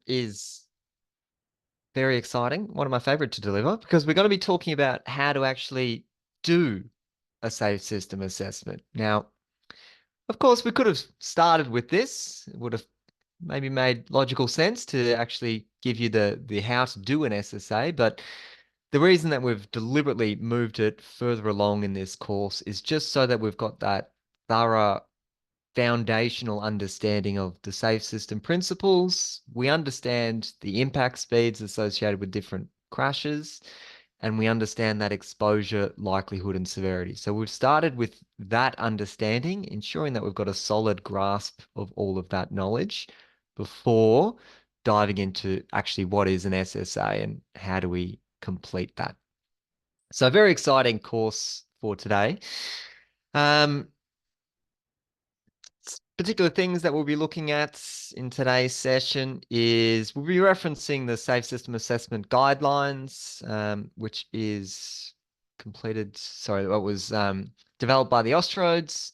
is very exciting. One of my favorite to deliver because we're going to be talking about how to actually do a safe system assessment. Now, of course, we could have started with this. It would have maybe made logical sense to actually give you the how to do an SSA, but the reason that we've deliberately moved it further along in this course is just so that we've got that thorough foundational understanding of the safe system principles. We understand the impact speeds associated with different crashes, and we understand that exposure likelihood and severity. So we've started with that understanding, ensuring that we've got a solid grasp of all of that knowledge before diving into actually what is an SSA and how do we complete that. So very exciting course for today. Um, Particular things that we'll be looking at in today's session is we'll be referencing the Safe System Assessment Guidelines, which is what was developed by the Austroads.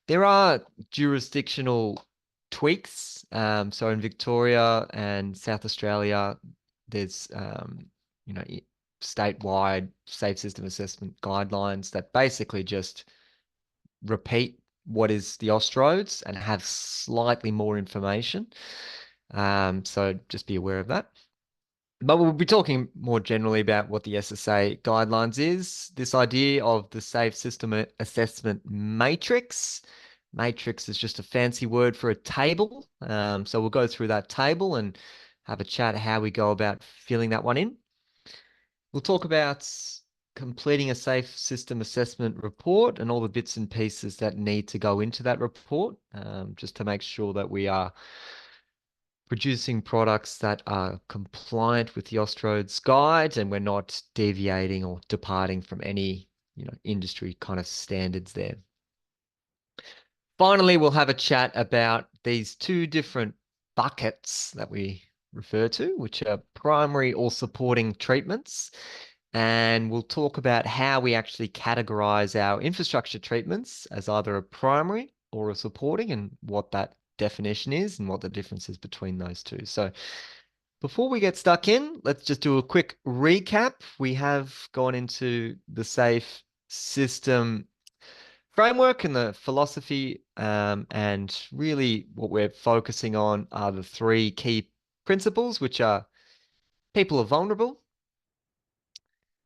There are jurisdictional tweaks. So in Victoria and South Australia, there's, statewide Safe System Assessment Guidelines that basically just repeat what is the Austroads and have slightly more information. So just be aware of that. But we'll be talking more generally about what the SSA guidelines is. This idea of the Safe System Assessment Matrix. Matrix is just a fancy word for a table. So we'll go through that table and have a chat how we go about filling that one in. We'll talk about completing a safe system assessment report and all the bits and pieces that need to go into that report, just to make sure that we are producing products that are compliant with the Austroads guide and we're not deviating or departing from any, industry kind of standards there. Finally, we'll have a chat about these two different buckets that we refer to, which are primary or supporting treatments. And we'll talk about how we actually categorize our infrastructure treatments as either a primary or a supporting and what that definition is and what the difference is between those two. So before we get stuck in, let's just do a quick recap. We have gone into the safe system framework and the philosophy, and really what we're focusing on are the three key principles, which are people are vulnerable,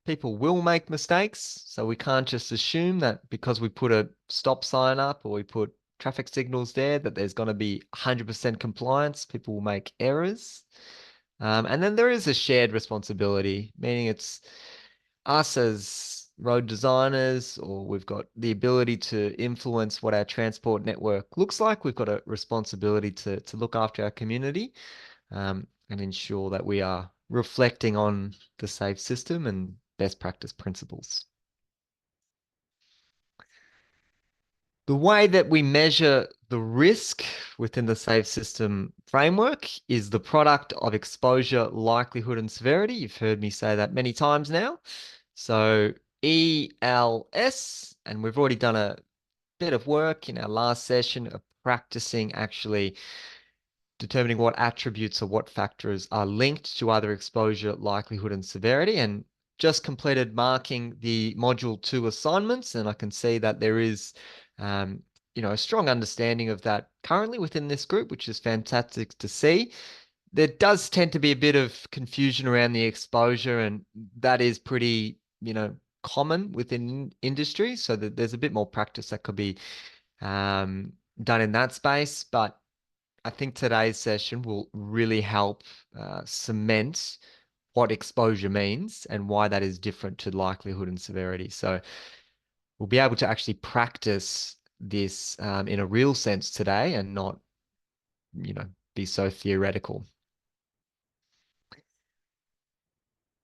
people will make mistakes, so we can't just assume that because we put a stop sign up or we put traffic signals there that there's going to be 100% compliance. People will make errors. And then there is a shared responsibility, meaning it's us as road designers, or we've got the ability to influence what our transport network looks like. We've got a responsibility to look after our community, and ensure that we are reflecting on the safe system and best practice principles. The way that we measure the risk within the safe system framework is the product of exposure, likelihood, and severity. You've heard me say that many times now. So ELS, and we've already done a bit of work in our last session of practicing actually determining what attributes or what factors are linked to either exposure, likelihood, and severity. And just completed marking the Module 2 assignments, and I can see that there is, a strong understanding of that currently within this group, which is fantastic to see. There does tend to be a bit of confusion around the exposure, and that is pretty, common within industry. So that there's a bit more practice that could be done in that space. But I think today's session will really help cement what exposure means and why that is different to likelihood and severity. So we'll be able to actually practice this in a real sense today and not, be so theoretical.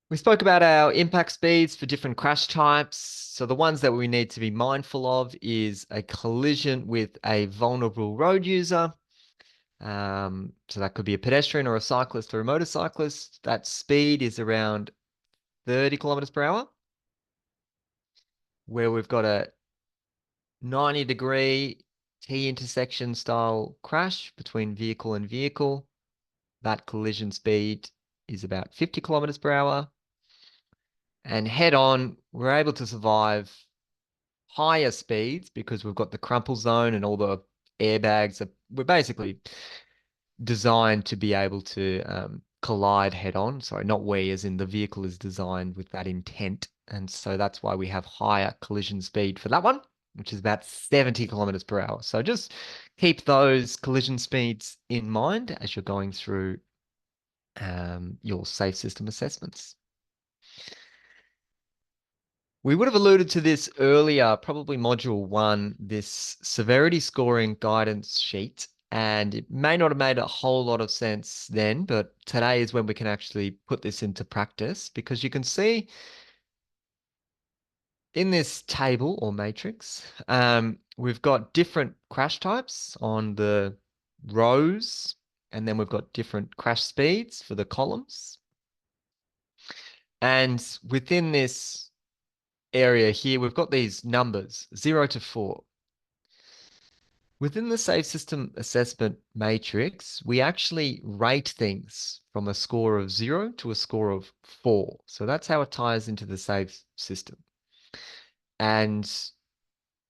We spoke about our impact speeds for different crash types. So the ones that we need to be mindful of is a collision with a vulnerable road user. So that could be a pedestrian or a cyclist or a motorcyclist. That speed is around 30 kilometers per hour, where we've got a 90-degree T intersection style crash between vehicle and vehicle. that collision speed is about 50 kilometers per hour. And head on, we're able to survive higher speeds because we've got the crumple zone and all the airbags. We're basically designed to be able to collide head on. Sorry, not we, as in the vehicle is designed with that intent. And so that's why we have higher collision speed for that one, which is about 70 kilometers per hour. So just keep those collision speeds in mind as you're going through your safe system assessments. We would have alluded to this earlier, probably module 1, this severity scoring guidance sheet. And it may not have made a whole lot of sense then, but today is when we can actually put this into practice, because you can see in this table or matrix, we've got different crash types on the rows, and then we've got different crash speeds for the columns. And within this area here, we've got these numbers 0 to 4. Within the Safe System Assessment Matrix, we actually rate things from a score of 0 to a score of 4. So that's how it ties into the safe system. And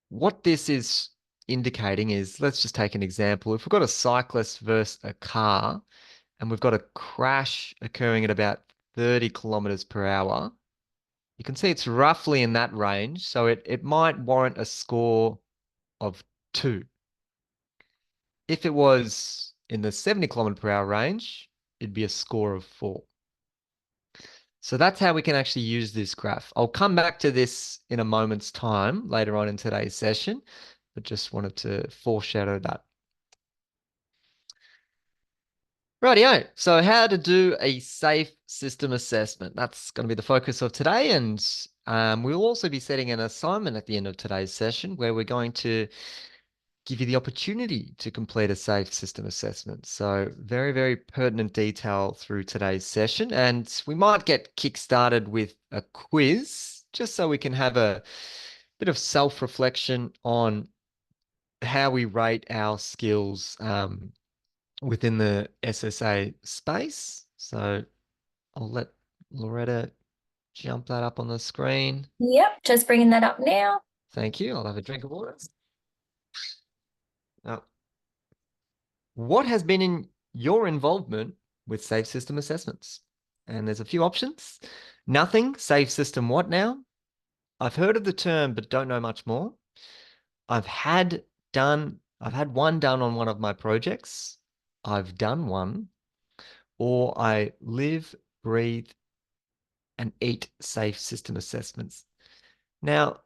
what this is indicating is, let's just take an example. If we've got a cyclist versus a car, and we've got a crash occurring at about 30 kilometers per hour, you can see it's roughly in that range. So it might warrant a score of 2. If it was in the 70 kilometer per hour range, it'd be a score of 4. So that's how we can actually use this graph. I'll come back to this in a moment's time later on in today's session, but just wanted to foreshadow that. Rightio. So how to do a safe system assessment. That's going to be the focus of today. And we'll also be setting an assignment at the end of today's session where we're going to give you the opportunity to complete a safe system assessment. So very, very pertinent detail through today's session. And we might get kick-started with a quiz just so we can have a bit of self-reflection on how we rate our skills within the SSA space. So I'll let Loretta jump that up on the screen. Yep, just bringing that up now. Thank you. I'll have a drink of water. Now, what has been in your involvement with safe system assessments? And there's a few options. Nothing. Safe system what now? I've heard of the term, but don't know much more. I've had one done on one of my projects. I've done one. Or I live, breathe, and eat safe system assessments. Now,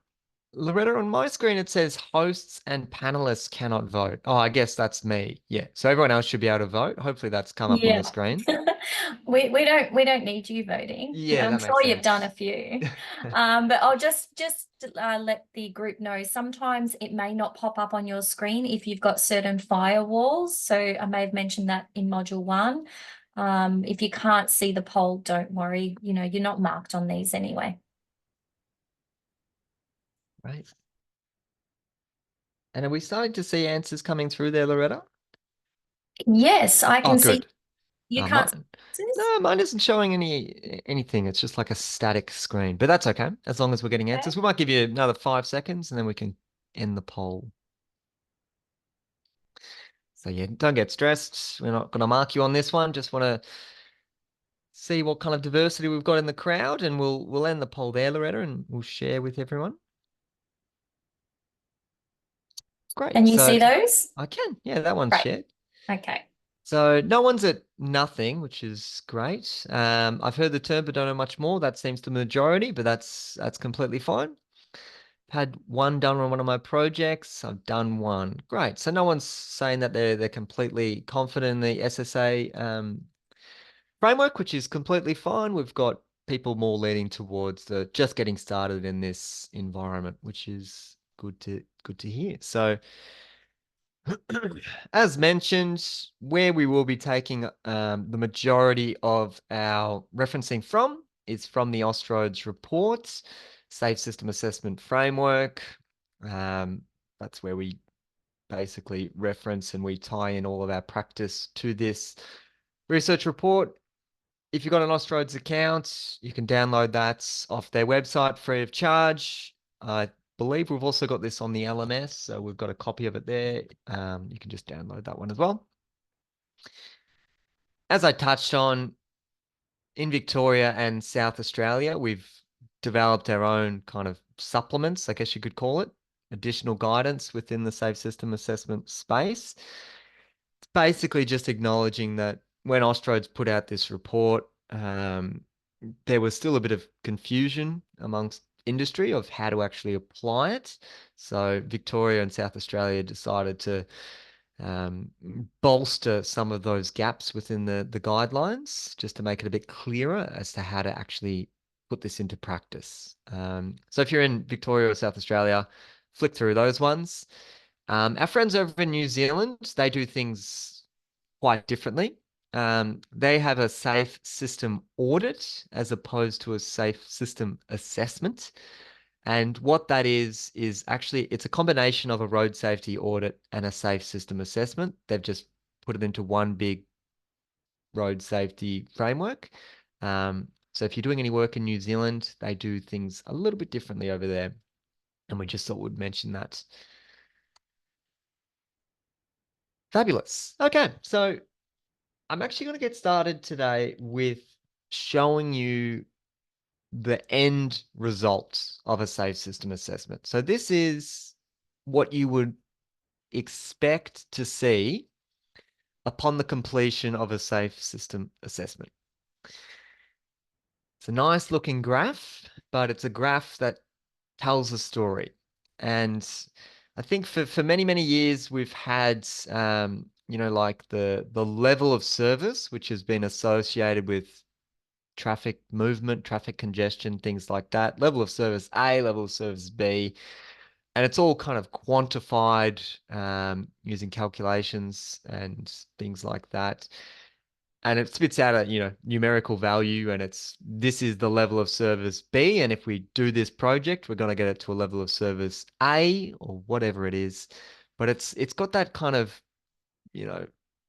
Loretta, on my screen, it says hosts and panelists cannot vote. Oh, I guess that's me. Yeah. So everyone else should be able to vote. Hopefully that's come up on the Yeah. screen. We don't need you voting. Yeah, I'm that makes sure you've done a sense. few. But I'll just let the group know sometimes it may not pop up on your screen if you've got certain firewalls. So I may have mentioned that in module 1. If you can't see the poll, don't worry. You know, you're not marked on these anyway. Right. And are we starting to see answers coming through there, Loretta? Yes, I Oh, can see. good. You can't see Mine. answers? No, mine isn't showing anything. It's just like a static screen, but that's okay. As long as we're getting answers, we might give you another 5 seconds and then we can end the poll. So yeah, don't get stressed. We're not going to mark you on this one. Just want to see what kind of diversity we've got in the crowd, and we'll end the poll there, Loretta, and we'll share with everyone. Great. Can you So see those? I can. Yeah, that one's Right. shared. Okay. So no one's at nothing, which is great. I've heard the term, but don't know much more. That seems the majority, but that's completely fine. Had one done on one of my projects. I've done one. Great. So no one's saying that they're completely confident in the SSA framework, which is completely fine. We've got people more leaning towards the just getting started in this environment, which is good to hear. So as mentioned, where we will be taking the majority of our referencing from is from the Austroads report, Safe System Assessment Framework. That's where we basically reference and we tie in all of our practice to this research report. If you've got an Austroads account, you can download that off their website free of charge. I believe we've also got this on the LMS, so we've got a copy of it there. You can just download that one as well. As I touched on, in Victoria and South Australia, we've developed our own kind of supplements, I guess you could call it, additional guidance within the safe system assessment space. It's basically just acknowledging that when Austroads put out this report, there was still a bit of confusion amongst industry of how to actually apply it. So Victoria and South Australia decided to bolster some of those gaps within the guidelines, just to make it a bit clearer as to how to actually put this into practice. So if you're in Victoria or South Australia, flick through those ones. Our friends over in New Zealand, they do things quite differently. They have a safe system audit as opposed to a safe system assessment. And what that is actually, it's a combination of a road safety audit and a safe system assessment. They've just put it into one big road safety framework. So if you're doing any work in New Zealand, they do things a little bit differently over there. And we just thought we'd mention that. Fabulous. Okay, so I'm actually going to get started today with showing you the end result of a safe system assessment. So this is what you would expect to see upon the completion of a safe system assessment. It's a nice looking graph, but it's a graph that tells a story. And I think for many, many years, we've had, like the level of service, which has been associated with traffic movement, traffic congestion, things like that. Level of service A, level of service B, and it's all kind of quantified using calculations and things like that. And it spits out a numerical value, and this is the level of service B. And if we do this project, we're going to get it to a level of service A or whatever it is. But it's got that kind of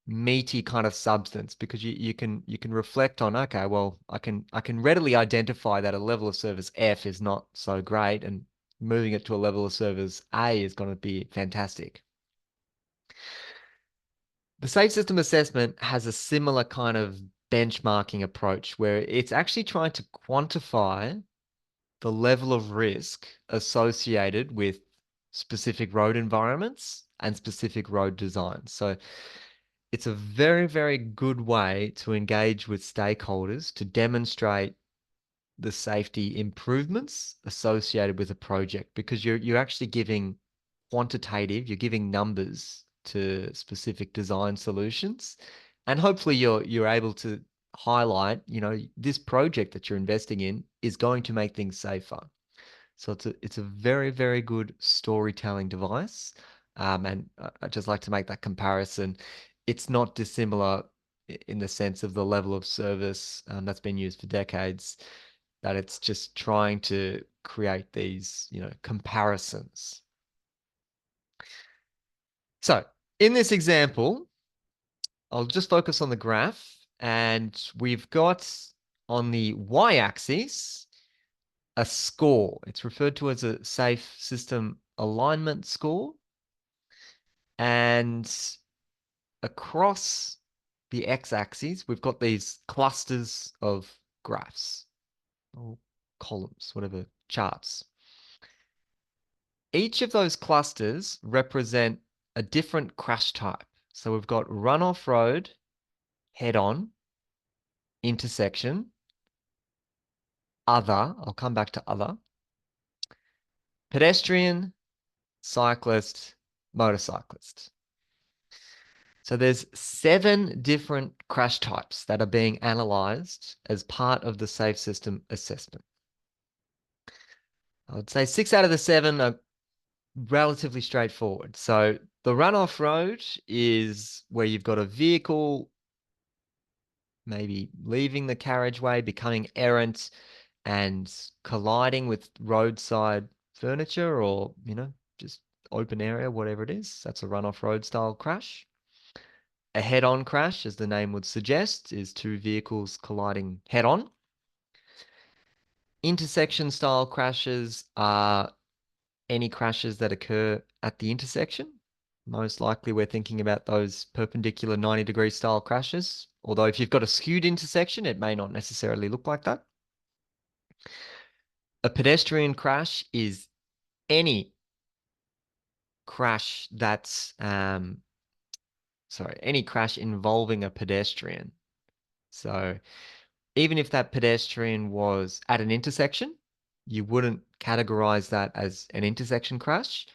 meaty kind of substance, because you can reflect on, okay, well, I can readily identify that a level of service F is not so great, and moving it to a level of service A is going to be fantastic. The Safe System Assessment has a similar kind of benchmarking approach where it's actually trying to quantify the level of risk associated with specific road environments and specific road designs. So it's a very, very good way to engage with stakeholders to demonstrate the safety improvements associated with a project, because you're actually giving you're giving numbers to specific design solutions, and hopefully you're able to highlight, this project that you're investing in is going to make things safer. So it's a very, very good storytelling device. And I'd just like to make that comparison. It's not dissimilar in the sense of the level of service that's been used for decades, that it's just trying to create these, comparisons. So in this example, I'll just focus on the graph, and we've got on the y-axis a score. It's referred to as a safe system alignment score. And across the x-axis, we've got these clusters of graphs or columns, whatever, charts. Each of those clusters represent a different crash type. So we've got run-off road, head-on, intersection, other, I'll come back to other, pedestrian, cyclist, motorcyclist. So there's 7 different crash types that are being analyzed as part of the safe system assessment. I would say 6 out of the 7 are relatively straightforward. So the run-off road is where you've got a vehicle maybe leaving the carriageway, becoming errant, and colliding with roadside furniture, or, just open area, whatever it is. That's a run-off road style crash. A head-on crash, as the name would suggest, is two vehicles colliding head-on. Intersection style crashes are any crashes that occur at the intersection. Most likely we're thinking about those perpendicular 90-degree style crashes. Although if you've got a skewed intersection, it may not necessarily look like that. A pedestrian crash is any crash that's, any crash involving a pedestrian. So even if that pedestrian was at an intersection, you wouldn't categorize that as an intersection crash.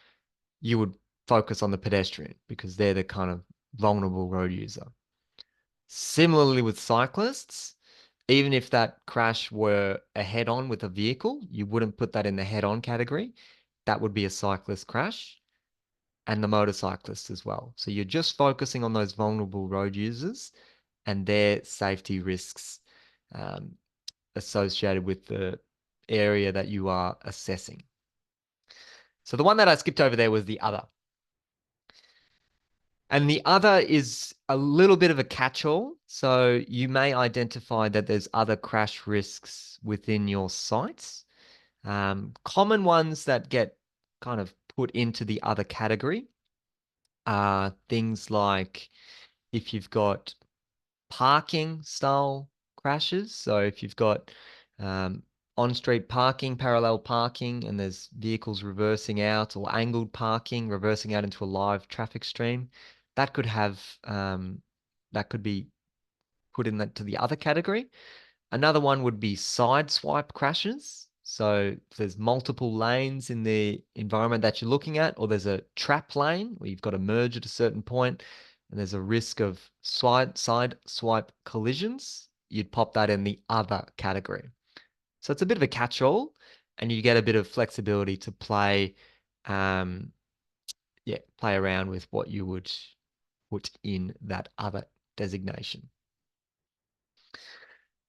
You would focus on the pedestrian because they're the kind of vulnerable road user. Similarly with cyclists, even if that crash were a head-on with a vehicle, you wouldn't put that in the head-on category. That would be a cyclist crash, and the motorcyclists as well. So you're just focusing on those vulnerable road users and their safety risks associated with the area that you are assessing. So the one that I skipped over there was the other. And the other is a little bit of a catch-all. So you may identify that there's other crash risks within your sites. Common ones that get kind of put into the other category are things like if you've got parking style crashes. So if you've got on-street parking, parallel parking, and there's vehicles reversing out, or angled parking, reversing out into a live traffic stream, that could have that could be put in that to the other category. Another one would be side swipe crashes. So if there's multiple lanes in the environment that you're looking at, or there's a trap lane where you've got to merge at a certain point, and there's a risk of side swipe collisions, you'd pop that in the other category. So it's a bit of a catch-all, and you get a bit of flexibility to play, play around with what you would put in that other designation.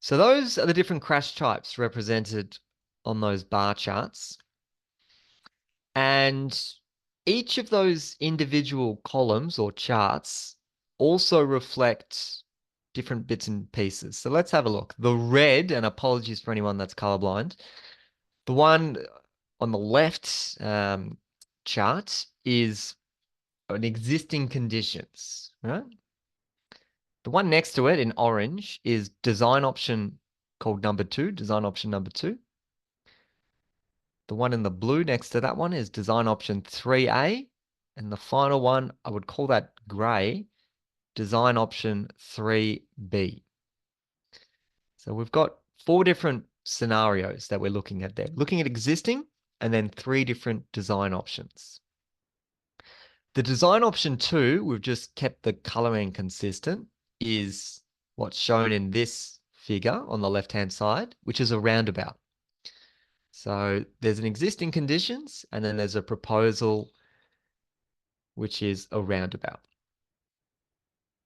So those are the different crash types represented on those bar charts. And each of those individual columns or charts also reflect different bits and pieces. So let's have a look. The red, and apologies for anyone that's colorblind, the one on the left chart is an existing conditions, right? The one next to it in orange is design option called number 2, design option number 2. The one in the blue next to that one is design option 3A. And the final one, I would call that gray, design option 3B. So we've got 4 different scenarios that we're looking at there. Looking at existing and then 3 different design options. The design option 2, we've just kept the coloring consistent, is what's shown in this figure on the left-hand side, which is a roundabout. So there's an existing conditions, and then there's a proposal, which is a roundabout.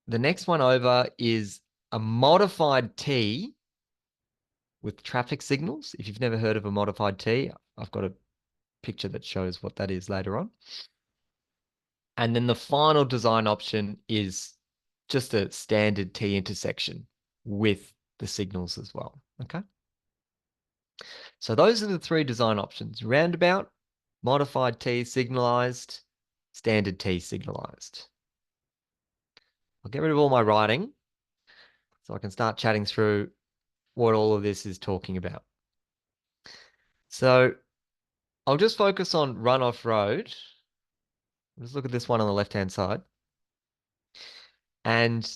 The next one over is a modified T with traffic signals. If you've never heard of a modified T, I've got a picture that shows what that is later on. And then the final design option is just a standard T intersection with the signals as well, okay? So those are the 3 design options: roundabout, modified T signalized, standard T signalized. I'll get rid of all my writing so I can start chatting through what all of this is talking about. So I'll just focus on runoff road. Let's look at this one on the left-hand side. And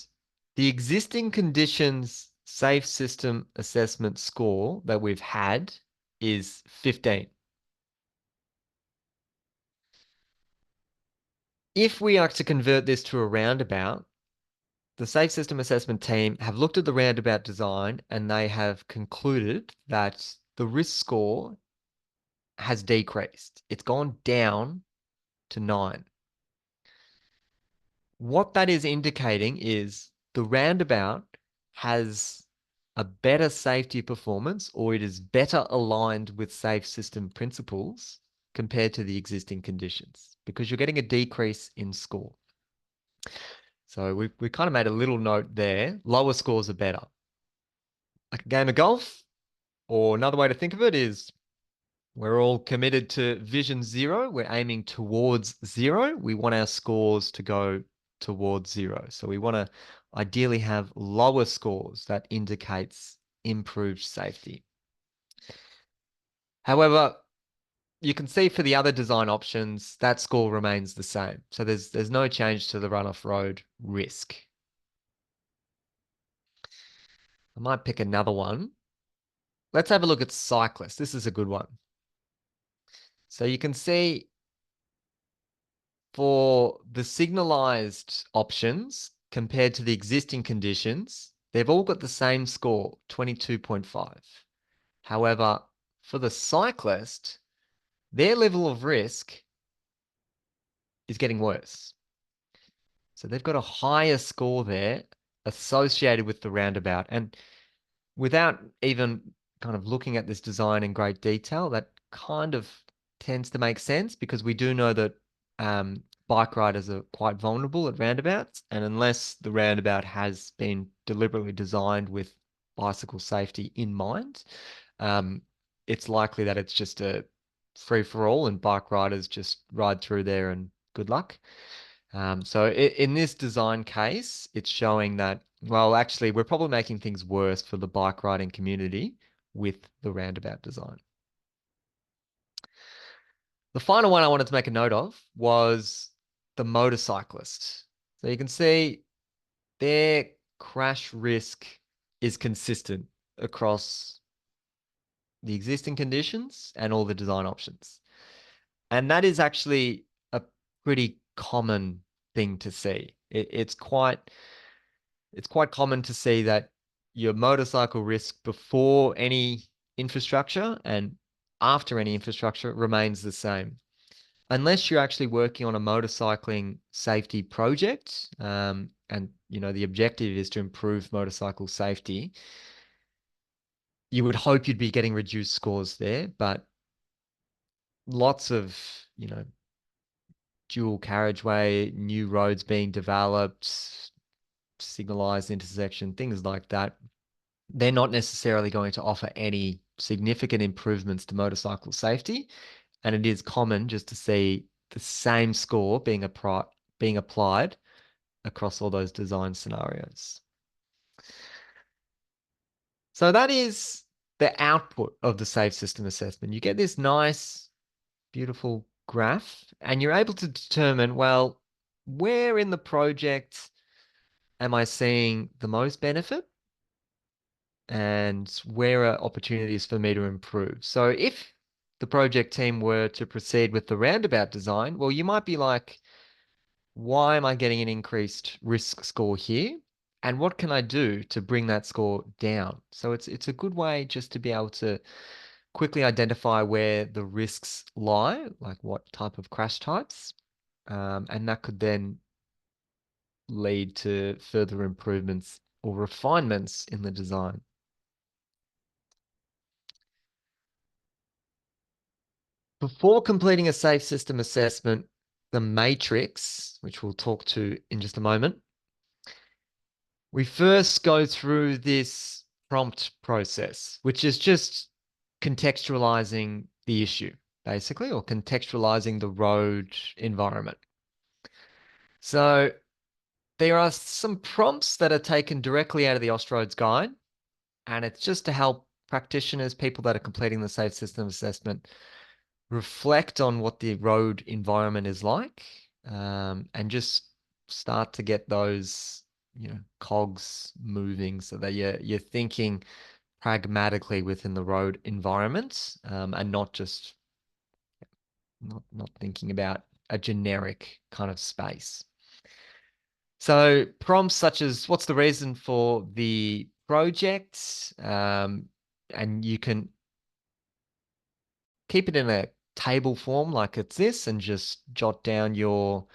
the existing conditions safe system assessment score that we've had is 15. If we are to convert this to a roundabout, the Safe System Assessment team have looked at the roundabout design and they have concluded that the risk score has decreased. It's gone down to 9. What that is indicating is the roundabout has a better safety performance, or it is better aligned with safe system principles compared to the existing conditions, because you're getting a decrease in score. So we kind of made a little note there. Lower scores are better. Like a game of golf, or another way to think of it is we're all committed to vision zero. We're aiming towards zero. We want our scores to go towards zero. So we want to ideally have lower scores that indicates improved safety. However, you can see for the other design options, that score remains the same. So there's no change to the run-off road risk. I might pick another one. Let's have a look at cyclists. This is a good one. So you can see for the signalized options compared to the existing conditions, they've all got the same score, 22.5. However, for the cyclist, their level of risk is getting worse. So they've got a higher score there associated with the roundabout. And without even kind of looking at this design in great detail, that kind of tends to make sense because we do know that bike riders are quite vulnerable at roundabouts. And unless the roundabout has been deliberately designed with bicycle safety in mind, it's likely that it's just a free for all and bike riders just ride through there and good luck. So in this design case, it's showing that, well, actually, we're probably making things worse for the bike riding community with the roundabout design. The final one I wanted to make a note of was the motorcyclist. So you can see their crash risk is consistent across the existing conditions and all the design options. And that is actually a pretty common thing to see. It's quite common to see that your motorcycle risk before any infrastructure and after any infrastructure remains the same. Unless you're actually working on a motorcycling safety project, and the objective is to improve motorcycle safety, you would hope you'd be getting reduced scores there, but lots of, dual carriageway, new roads being developed, signalized intersection, things like that, they're not necessarily going to offer any significant improvements to motorcycle safety. And it is common just to see the same score being applied across all those design scenarios. So that is the output of the safe system assessment. You get this nice, beautiful graph, and you're able to determine, well, where in the project am I seeing the most benefit and where are opportunities for me to improve? So if the project team were to proceed with the roundabout design, well, you might be like, why am I getting an increased risk score here? And what can I do to bring that score down? So it's a good way just to be able to quickly identify where the risks lie, like what type of crash types, and that could then lead to further improvements or refinements in the design. Before completing a safe system assessment, the matrix, which we'll talk to in just a moment, we first go through this prompt process, which is just contextualizing the issue, basically, or contextualizing the road environment. So there are some prompts that are taken directly out of the Austroads guide, and it's just to help practitioners, people that are completing the safe system assessment, reflect on what the road environment is like, and just start to get those, cogs moving so that you're thinking pragmatically within the road environment, and not just not thinking about a generic kind of space. So prompts such as what's the reason for the project, and you can keep it in a table form like it's this and just jot down your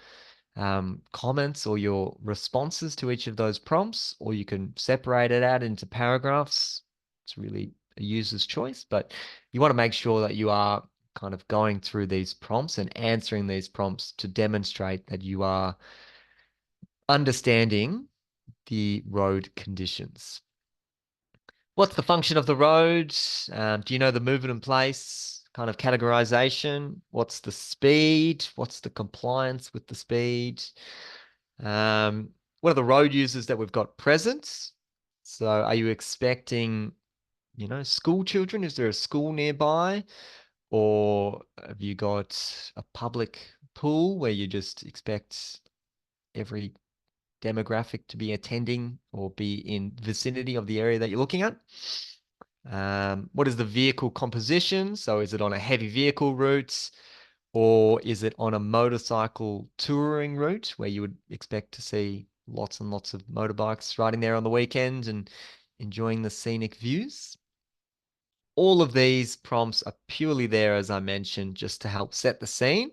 comments or your responses to each of those prompts, or you can separate it out into paragraphs. It's really a user's choice, but you want to make sure that you are kind of going through these prompts and answering these prompts to demonstrate that you are understanding the road conditions. What's the function of the road? Do you know the movement in place kind of categorization? What's the speed? What's the compliance with the speed? What are the road users that we've got present? So are you expecting, school children? Is there a school nearby? Or have you got a public pool where you just expect every demographic to be attending or be in vicinity of the area that you're looking at? What is the vehicle composition? So is it on a heavy vehicle route, or is it on a motorcycle touring route where you would expect to see lots and lots of motorbikes riding there on the weekend and enjoying the scenic views? All of these prompts are purely there, as I mentioned, just to help set the scene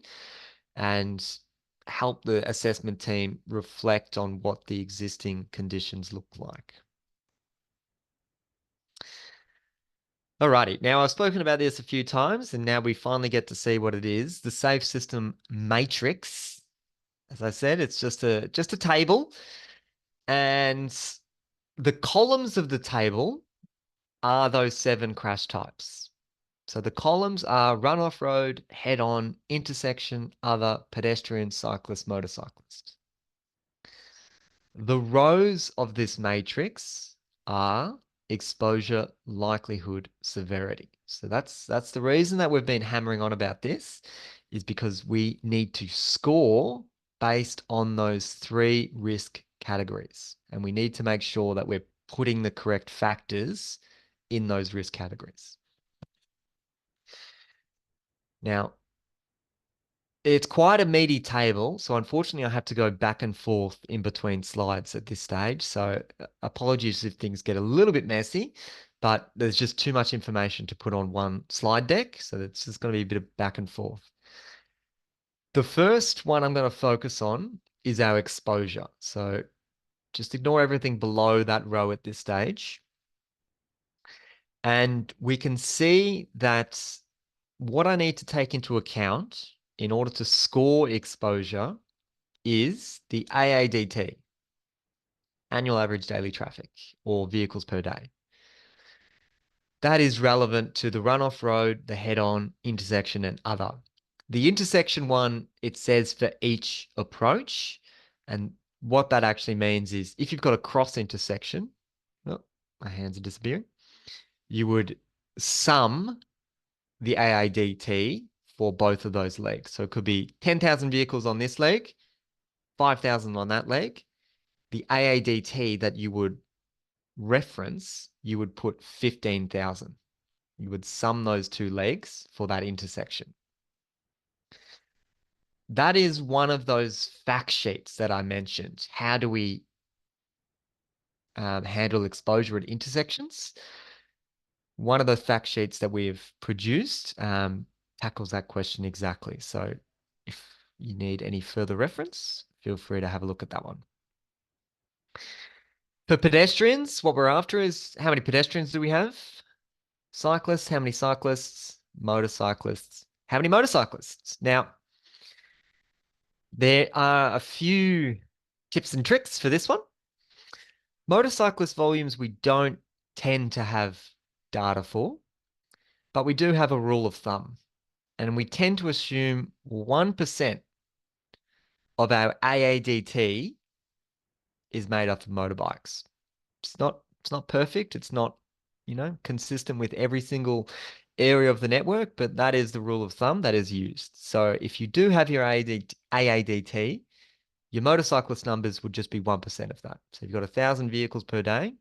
and help the assessment team reflect on what the existing conditions look like. Alrighty, now I've spoken about this a few times, and now we finally get to see what it is. The Safe System Matrix, as I said, it's just a table, and the columns of the table are those 7 crash types. So the columns are run-off road, head-on, intersection, other, pedestrian, cyclist, motorcyclist. The rows of this matrix are exposure, likelihood, severity. So that's the reason that we've been hammering on about this, is because we need to score based on those 3 risk categories. And we need to make sure that we're putting the correct factors in those risk categories. Now, it's quite a meaty table, so unfortunately I have to go back and forth in between slides at this stage. So apologies if things get a little bit messy, but there's just too much information to put on one slide deck. So it's just going to be a bit of back and forth. The first one I'm going to focus on is our exposure. So just ignore everything below that row at this stage. And we can see that what I need to take into account in order to score exposure is the AADT, annual average daily traffic, or vehicles per day. That is relevant to the run-off road, the head-on, intersection, and other. The intersection one, it says for each approach. And what that actually means is if you've got a cross intersection, oh, my hands are disappearing, you would sum the AADT for both of those legs. So it could be 10,000 vehicles on this leg, 5,000 on that leg. The AADT that you would reference, you would put 15,000. You would sum those 2 legs for that intersection. That is one of those fact sheets that I mentioned. How do we handle exposure at intersections? One of those fact sheets that we've produced tackles that question exactly. So if you need any further reference, feel free to have a look at that one. For pedestrians, what we're after is how many pedestrians do we have? Cyclists, how many cyclists? Motorcyclists, how many motorcyclists? Now, there are a few tips and tricks for this one. Motorcyclist volumes we don't tend to have data for, but we do have a rule of thumb, and we tend to assume 1% of our AADT is made up of motorbikes. It's not perfect. It's not, consistent with every single area of the network, but that is the rule of thumb that is used. So if you do have your AADT, your motorcyclist numbers would just be 1% of that. So if you've got 1,000 vehicles per day,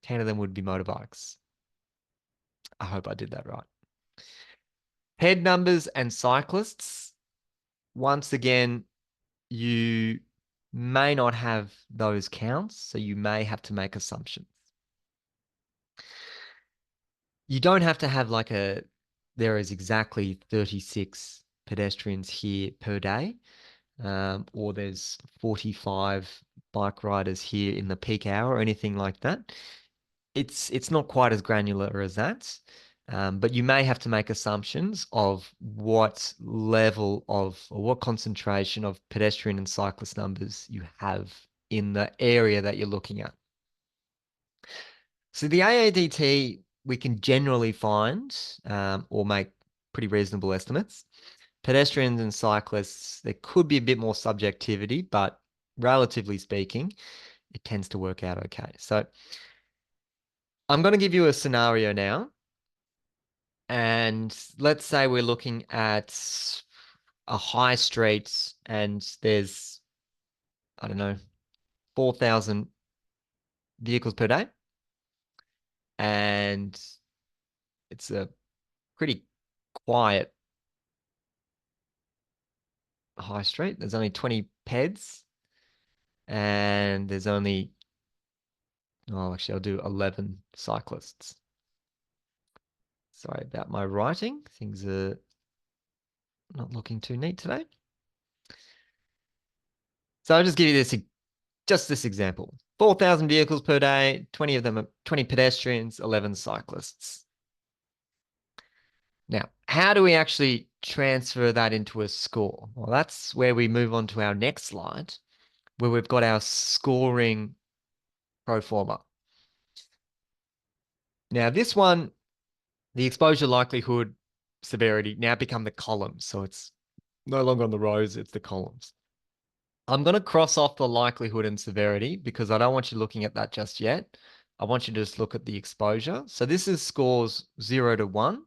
10 of them would be motorbikes. I hope I did that right. Head numbers and cyclists, once again, you may not have those counts, so you may have to make assumptions. You don't have to have there is exactly 36 pedestrians here per day, or there's 45 bike riders here in the peak hour or anything like that. It's not quite as granular as that, but you may have to make assumptions of what level of or what concentration of pedestrian and cyclist numbers you have in the area that you're looking at. So the AADT, we can generally find or make pretty reasonable estimates. Pedestrians and cyclists, there could be a bit more subjectivity, but relatively speaking, it tends to work out okay. So I'm going to give you a scenario now. And let's say we're looking at a high street and there's, I don't know, 4,000 vehicles per day. And it's a pretty quiet high street. There's only 20 peds and there's only, oh, actually, I'll do 11 cyclists. Sorry about my writing. Things are not looking too neat today. So I'll just give you this example. 4,000 vehicles per day, 20 of them are 20 pedestrians, 11 cyclists. Now, how do we actually transfer that into a score? Well, that's where we move on to our next slide, where we've got our scoring pro forma. Now, this one, the exposure, likelihood, severity now become the columns. So it's no longer on the rows, it's the columns. I'm going to cross off the likelihood and severity because I don't want you looking at that just yet. I want you to just look at the exposure. So this is scores 0 to 1,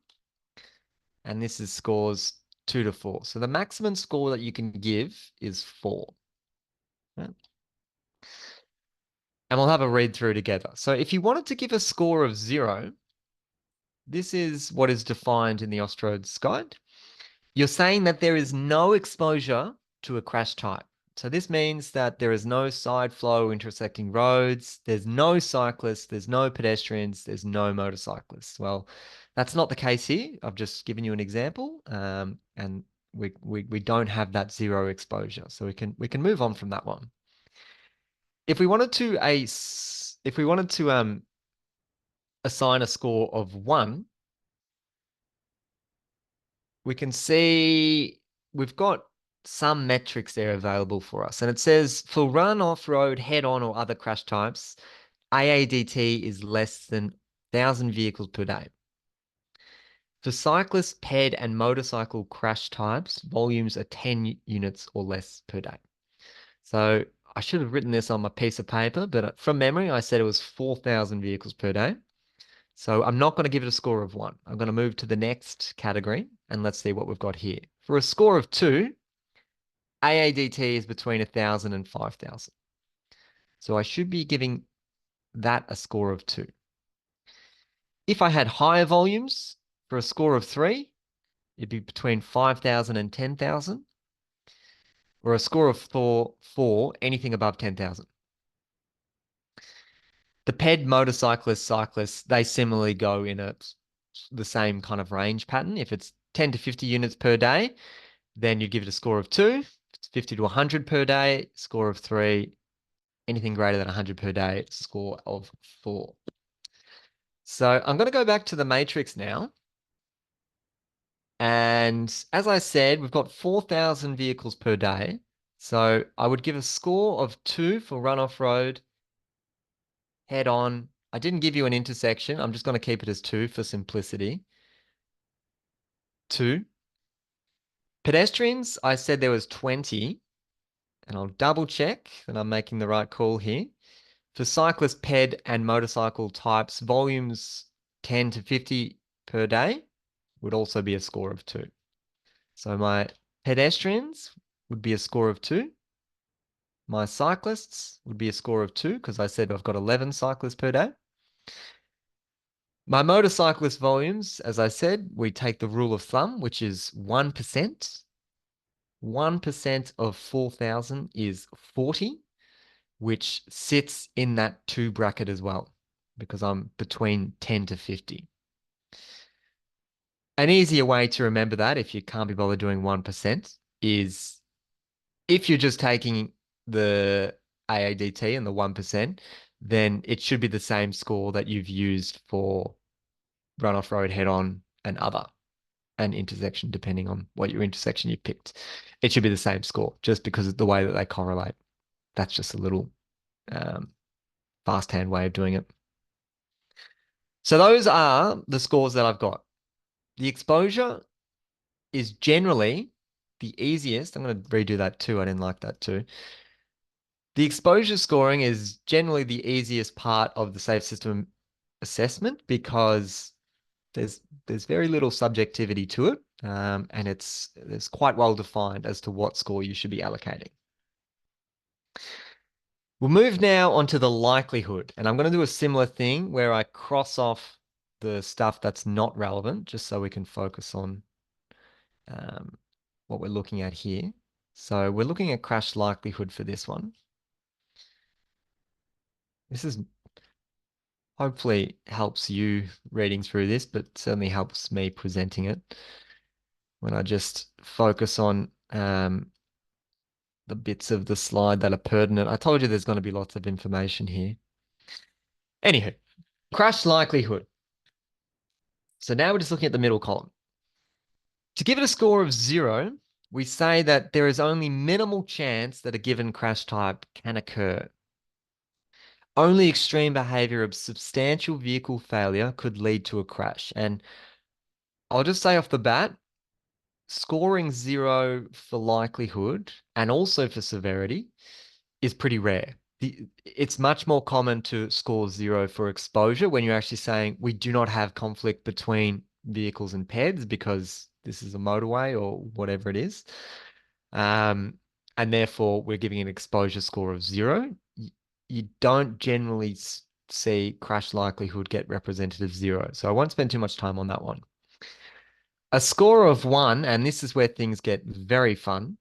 and this is scores 2 to 4. So the maximum score that you can give is 4. Right? And we'll have a read through together. So if you wanted to give a score of 0, this is what is defined in the Austroads guide. You're saying that there is no exposure to a crash type. So this means that there is no side flow intersecting roads, there's no cyclists, there's no pedestrians, there's no motorcyclists. Well, that's not the case here. I've just given you an example, and we don't have that 0 exposure. So we can move on from that one. If we wanted to assign a score of 1, we can see we've got some metrics there available for us. And it says for run, off-road, head-on, or other crash types, AADT is less than 1,000 vehicles per day. For cyclist, ped, and motorcycle crash types, volumes are 10 units or less per day. So I should have written this on my piece of paper, but from memory, I said it was 4,000 vehicles per day. So I'm not going to give it a score of 1. I'm going to move to the next category, and let's see what we've got here. For a score of 2, AADT is between 1,000 and 5,000. So I should be giving that a score of 2. If I had higher volumes, for a score of 3, it'd be between 5,000 and 10,000. Or a score of 4, anything above 10,000. The PED motorcyclists, cyclists, they similarly go in the same kind of range pattern. If it's 10 to 50 units per day, then you'd give it a score of 2. If it's 50 to 100 per day, score of 3. Anything greater than 100 per day, score of 4. So I'm going to go back to the matrix now. And as I said, we've got 4,000 vehicles per day. So I would give a score of 2 for run off road, head on. I didn't give you an intersection. I'm just going to keep it as 2 for simplicity. 2. Pedestrians, I said there was 20. And I'll double check that I'm making the right call here. For cyclist, ped, and motorcycle types, volumes 10 to 50 per day would also be a score of 2. So my pedestrians would be a score of 2. My cyclists would be a score of 2 because I said I've got 11 cyclists per day. My motorcyclist volumes, as I said, we take the rule of thumb, which is 1%. 1% of 4,000 is 40, which sits in that 2 bracket as well, because I'm between 10 to 50. An easier way to remember that, if you can't be bothered doing 1%, is if you're just taking the AADT and the 1%, then it should be the same score that you've used for run off road, head on, and other, and intersection, depending on what your intersection you picked. It should be the same score just because of the way that they correlate. That's just a little fast hand way of doing it. So those are the scores that I've got. The exposure is generally the easiest. I'm going to redo that too. I didn't like that too. The exposure scoring is generally the easiest part of the safe system assessment because there's very little subjectivity to it, and it's quite well defined as to what score you should be allocating. We'll move now onto the likelihood, and I'm going to do a similar thing where I cross off the stuff that's not relevant, just so we can focus on what we're looking at here. So we're looking at crash likelihood for this one. This is hopefully helps you reading through this, but certainly helps me presenting it when I just focus on the bits of the slide that are pertinent. I told you there's going to be lots of information here. Anywho, crash likelihood. So now we're just looking at the middle column. To give it a score of 0, we say that there is only minimal chance that a given crash type can occur. Only extreme behavior of substantial vehicle failure could lead to a crash. And I'll just say off the bat, scoring 0 for likelihood and also for severity is pretty rare. It's much more common to score 0 for exposure when you're actually saying we do not have conflict between vehicles and PEDs because this is a motorway or whatever it is. And therefore, we're giving an exposure score of 0. You don't generally see crash likelihood get representative 0. So I won't spend too much time on that one. A score of 1, and this is where things get very fun.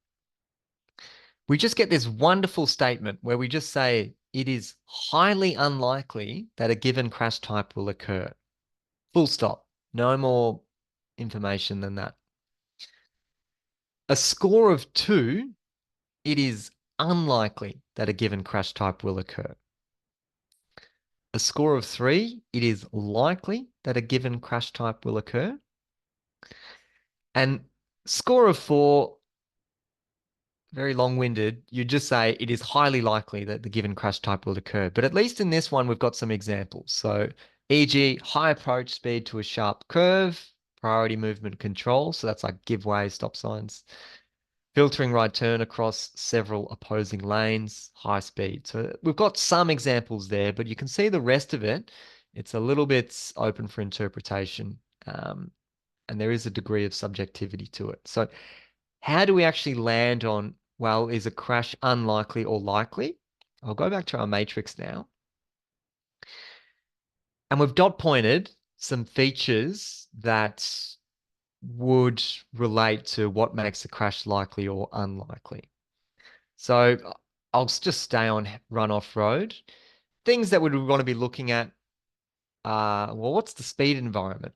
We just get this wonderful statement where we just say it is highly unlikely that a given crash type will occur. Full stop. No more information than that. A score of 2, it is unlikely that a given crash type will occur. A score of 3, it is likely that a given crash type will occur. And score of 4, very long-winded, you just say it is highly likely that the given crash type will occur. But at least in this one, we've got some examples. So, e.g., high approach speed to a sharp curve, priority movement control. So that's like give way, stop signs, filtering right turn across several opposing lanes, high speed. So we've got some examples there, but you can see the rest of it. It's a little bit open for interpretation. And there is a degree of subjectivity to it. So how do we actually land on, well, is a crash unlikely or likely? I'll go back to our matrix now. And we've dot pointed some features that would relate to what makes a crash likely or unlikely. So I'll just stay on runoff road. Things that we would want to be looking at are, well, what's the speed environment?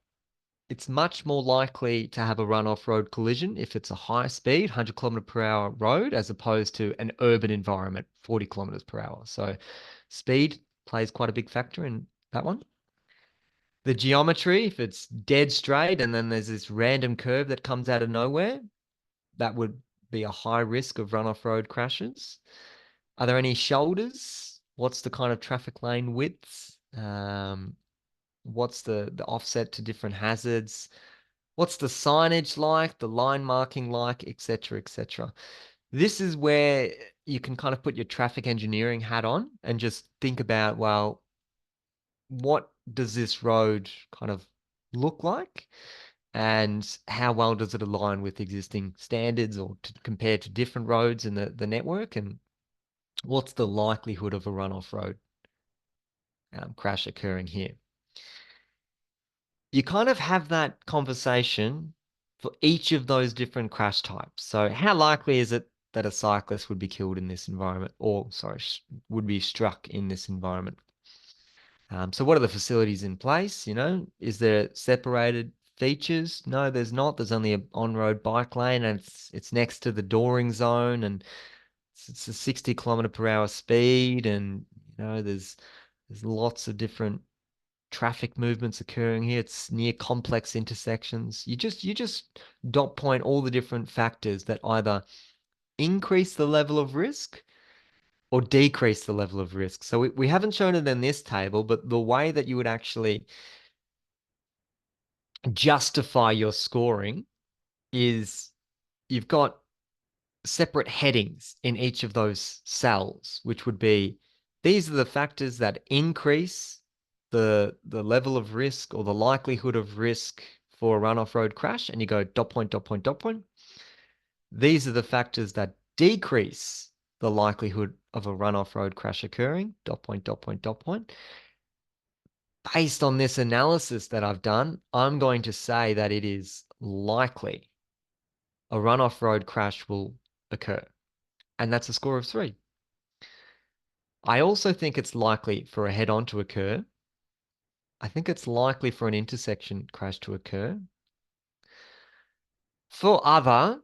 It's much more likely to have a runoff road collision if it's a high speed, 100 kilometer per hour road, as opposed to an urban environment, 40 kilometers per hour. So speed plays quite a big factor in that one. The geometry, if it's dead straight and then there's this random curve that comes out of nowhere, that would be a high risk of runoff road crashes. Are there any shoulders? What's the kind of traffic lane widths? What's the offset to different hazards? What's the signage like, the line marking like, etc., etc. This is where you can kind of put your traffic engineering hat on and just think about, well, what does this road kind of look like? And how well does it align with existing standards or compared to different roads in the network? And what's the likelihood of a runoff road crash occurring here? You kind of have that conversation for each of those different crash types. So how likely is it that a cyclist would be killed in this environment, or sorry, would be struck in this environment? So what are the facilities in place? You know, is there separated features? No, there's not. There's only an on-road bike lane, and it's next to the dooring zone, and it's a 60 kilometer per hour speed, and you know, there's lots of different traffic movements occurring here. It's near complex intersections. You just dot point all the different factors that either increase the level of risk or decrease the level of risk. So we haven't shown it in this table, but the way that you would actually justify your scoring is you've got separate headings in each of those cells, which would be, these are the factors that increase the level of risk or the likelihood of risk for a run-off road crash, and you go dot point, dot point, dot point. These are the factors that decrease the likelihood of a run-off road crash occurring, dot point, dot point, dot point. Based on this analysis that I've done, I'm going to say that it is likely a run-off road crash will occur. And that's a score of 3. I also think it's likely for a head-on to occur. I think it's likely for an intersection crash to occur. For other,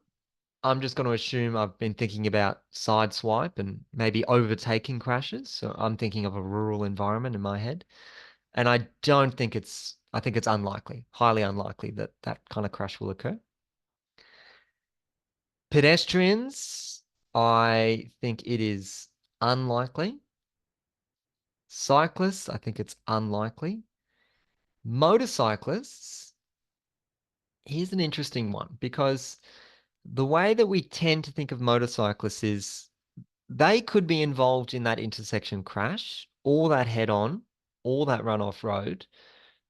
I'm just going to assume I've been thinking about sideswipe and maybe overtaking crashes. So I'm thinking of a rural environment in my head. And I think it's unlikely, highly unlikely that that kind of crash will occur. Pedestrians, I think it is unlikely. Cyclists, I think it's unlikely. Motorcyclists, here's an interesting one, because the way that we tend to think of motorcyclists is they could be involved in that intersection crash or that head-on or that run-off road.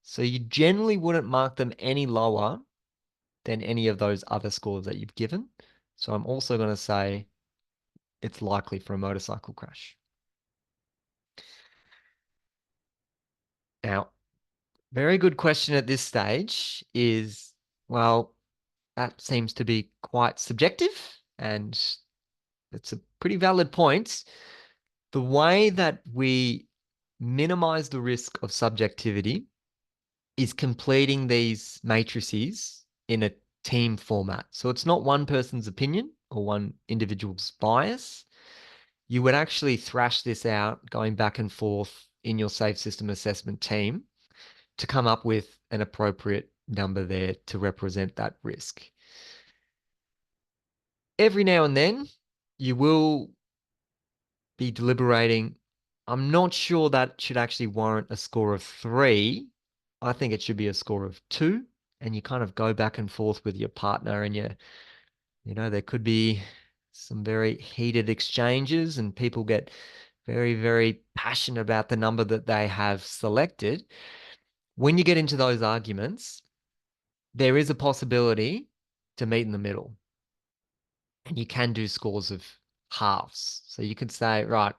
So you generally wouldn't mark them any lower than any of those other scores that you've given. So I'm also going to say it's likely for a motorcycle crash. Now, very good question at this stage is, well, that seems to be quite subjective, and it's a pretty valid point. The way that we minimize the risk of subjectivity is completing these matrices in a team format. So it's not one person's opinion or one individual's bias. You would actually thrash this out going back and forth in your safe system assessment team to come up with an appropriate number there to represent that risk. Every now and then, you will be deliberating. I'm not sure that should actually warrant a score of 3. I think it should be a score of 2. And you kind of go back and forth with your partner, and there could be some very heated exchanges and people get very, very passionate about the number that they have selected. When you get into those arguments, there is a possibility to meet in the middle. And you can do scores of halves. So you could say, right,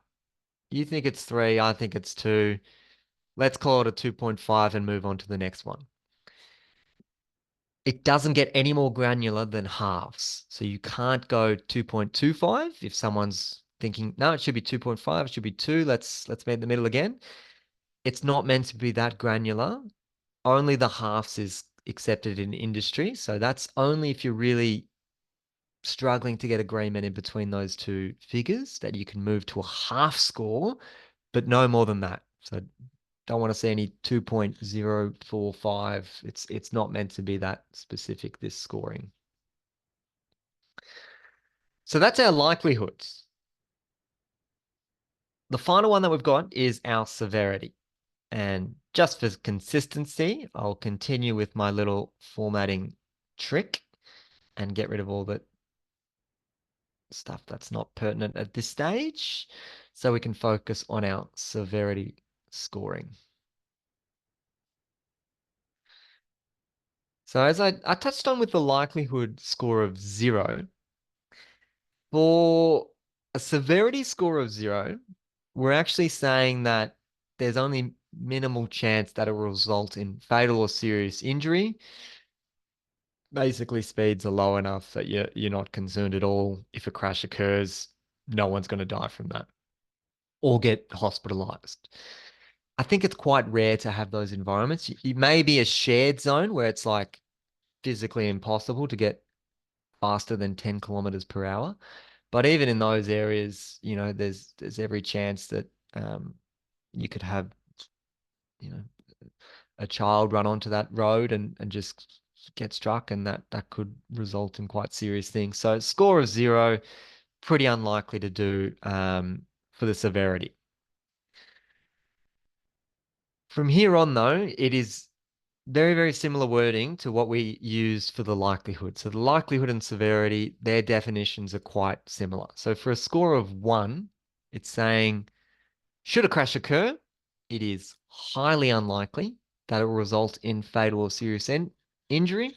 you think it's 3, I think it's 2. Let's call it a 2.5 and move on to the next one. It doesn't get any more granular than halves. So you can't go 2.25 if someone's thinking, no, it should be 2.5, it should be 2. Let's meet in the middle again. It's not meant to be that granular. Only the halves is accepted in industry. So that's only if you're really struggling to get agreement in between those two figures that you can move to a half score, but no more than that. So don't want to see any 2.045. It's not meant to be that specific, this scoring. So that's our likelihoods. The final one that we've got is our severity. And just for consistency, I'll continue with my little formatting trick and get rid of all the stuff that's not pertinent at this stage, so we can focus on our severity scoring. So as I touched on with the likelihood score of 0, for a severity score of 0, we're actually saying that there's only minimal chance that it will result in fatal or serious injury. Basically, speeds are low enough that you're not concerned at all. If a crash occurs, no one's going to die from that or get hospitalized. I think it's quite rare to have those environments. It may be a shared zone where it's like physically impossible to get faster than 10 kilometers per hour. But even in those areas, there's every chance that you could have, a child run onto that road and just get struck, and that could result in quite serious things. So score of 0, pretty unlikely to do for the severity. From here on, though, it is very, very similar wording to what we used for the likelihood. So the likelihood and severity, their definitions are quite similar. So for a score of 1, it's saying, should a crash occur, it is highly unlikely that it will result in fatal or serious injury.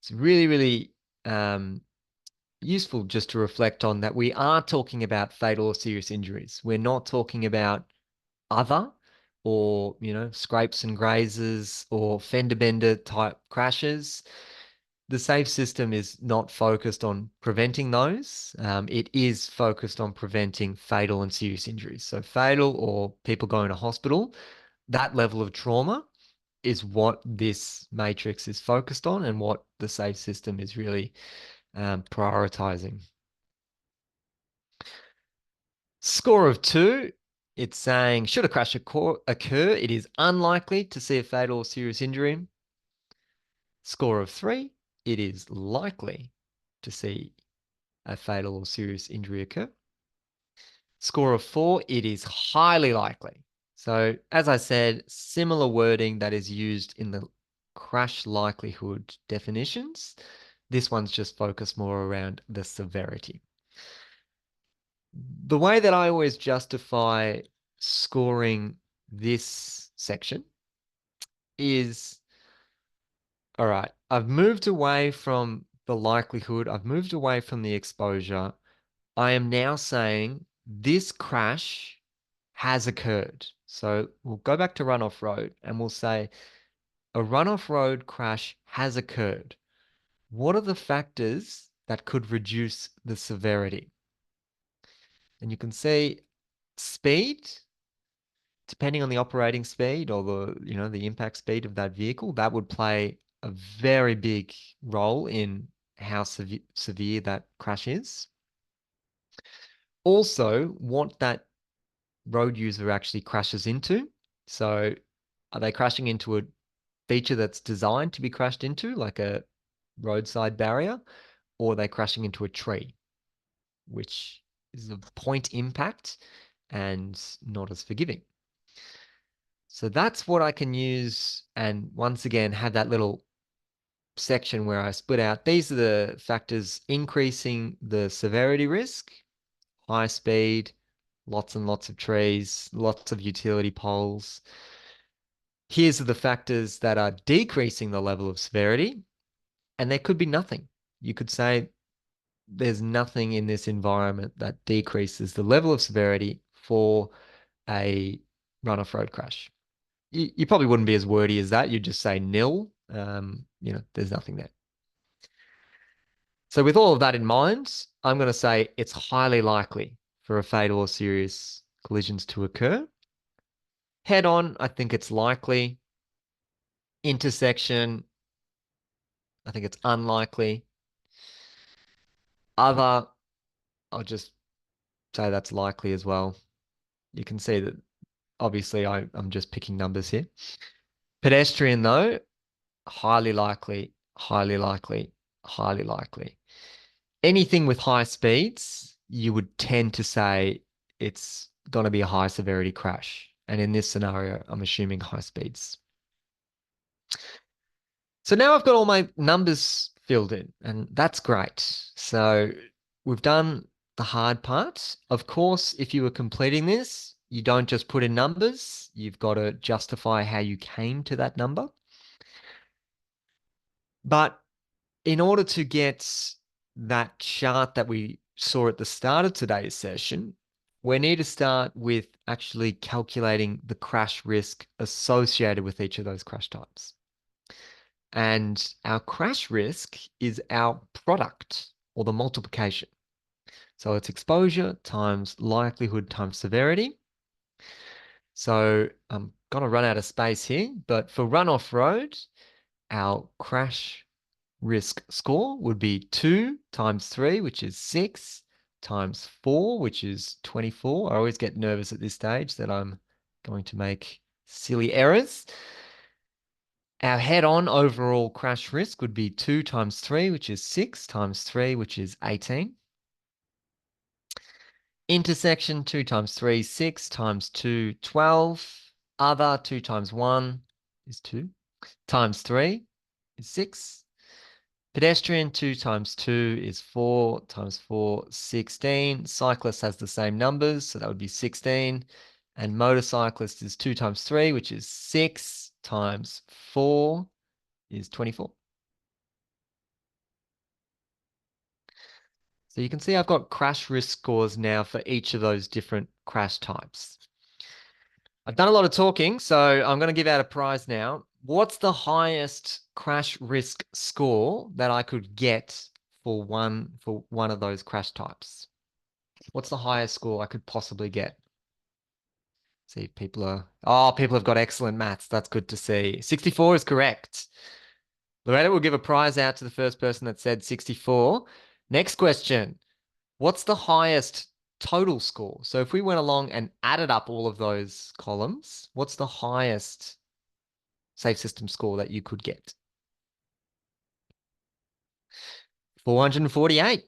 It's really, really useful just to reflect on that we are talking about fatal or serious injuries. We're not talking about other or, scrapes and grazes or fender bender type crashes. The SAFE system is not focused on preventing those. It is focused on preventing fatal and serious injuries. So fatal or people going to hospital, that level of trauma is what this matrix is focused on and what the SAFE system is really prioritizing. Score of 2, it's saying, should a crash occur, it is unlikely to see a fatal or serious injury. Score of 3, it is likely to see a fatal or serious injury occur. Score of 4, it is highly likely. So as I said, similar wording that is used in the crash likelihood definitions. This one's just focused more around the severity. The way that I always justify scoring this section is, all right, I've moved away from the likelihood, I've moved away from the exposure. I am now saying this crash has occurred. So we'll go back to run-off road and we'll say a run-off road crash has occurred. What are the factors that could reduce the severity? And you can see speed, depending on the operating speed or the impact speed of that vehicle, that would play a very big role in how severe that crash is. Also, what that road user actually crashes into. So are they crashing into a feature that's designed to be crashed into, like a roadside barrier, or are they crashing into a tree, which is a point impact and not as forgiving? So that's what I can use. And once again, have that little section where I split out. These are the factors increasing the severity risk: high speed, lots and lots of trees, lots of utility poles. Here's the factors that are decreasing the level of severity, and there could be nothing. You could say there's nothing in this environment that decreases the level of severity for a run-off road crash. You probably wouldn't be as wordy as that. You'd just say nil. There's nothing there. So with all of that in mind, I'm going to say it's highly likely for a fatal or serious collisions to occur. Head on, I think it's likely. Intersection, I think it's unlikely. Other, I'll just say that's likely as well. You can see that obviously I'm just picking numbers here. Pedestrian though, highly likely, highly likely, highly likely. Anything with high speeds, you would tend to say it's going to be a high severity crash. And in this scenario, I'm assuming high speeds. So now I've got all my numbers filled in, and that's great. So we've done the hard part. Of course, if you were completing this, you don't just put in numbers. You've got to justify how you came to that number. But in order to get that chart that we saw at the start of today's session, we need to start with actually calculating the crash risk associated with each of those crash types. And our crash risk is our product or the multiplication. So it's exposure times likelihood times severity. So I'm going to run out of space here, but for run-off road, our crash risk score would be 2 times 3, which is 6, times 4, which is 24. I always get nervous at this stage that I'm going to make silly errors. Our head-on overall crash risk would be 2 times 3, which is 6, times 3, which is 18. Intersection 2 times 3, 6 times 2, 12. Other 2 times 1 is 2. Times 3 is 6. Pedestrian 2 times 2 is 4. Times 4, 16. Cyclist has the same numbers, so that would be 16. And motorcyclist is 2 times 3, which is 6. Times 4 is 24. So you can see I've got crash risk scores now for each of those different crash types. I've done a lot of talking, so I'm going to give out a prize now. What's the highest crash risk score that I could get for one of those crash types? What's the highest score I could possibly get? See, people have got excellent maths. That's good to see. 64 is correct. Loretta will give a prize out to the first person that said 64. Next question. What's the highest total score? So if we went along and added up all of those columns, what's the highest safe system score that you could get? 448.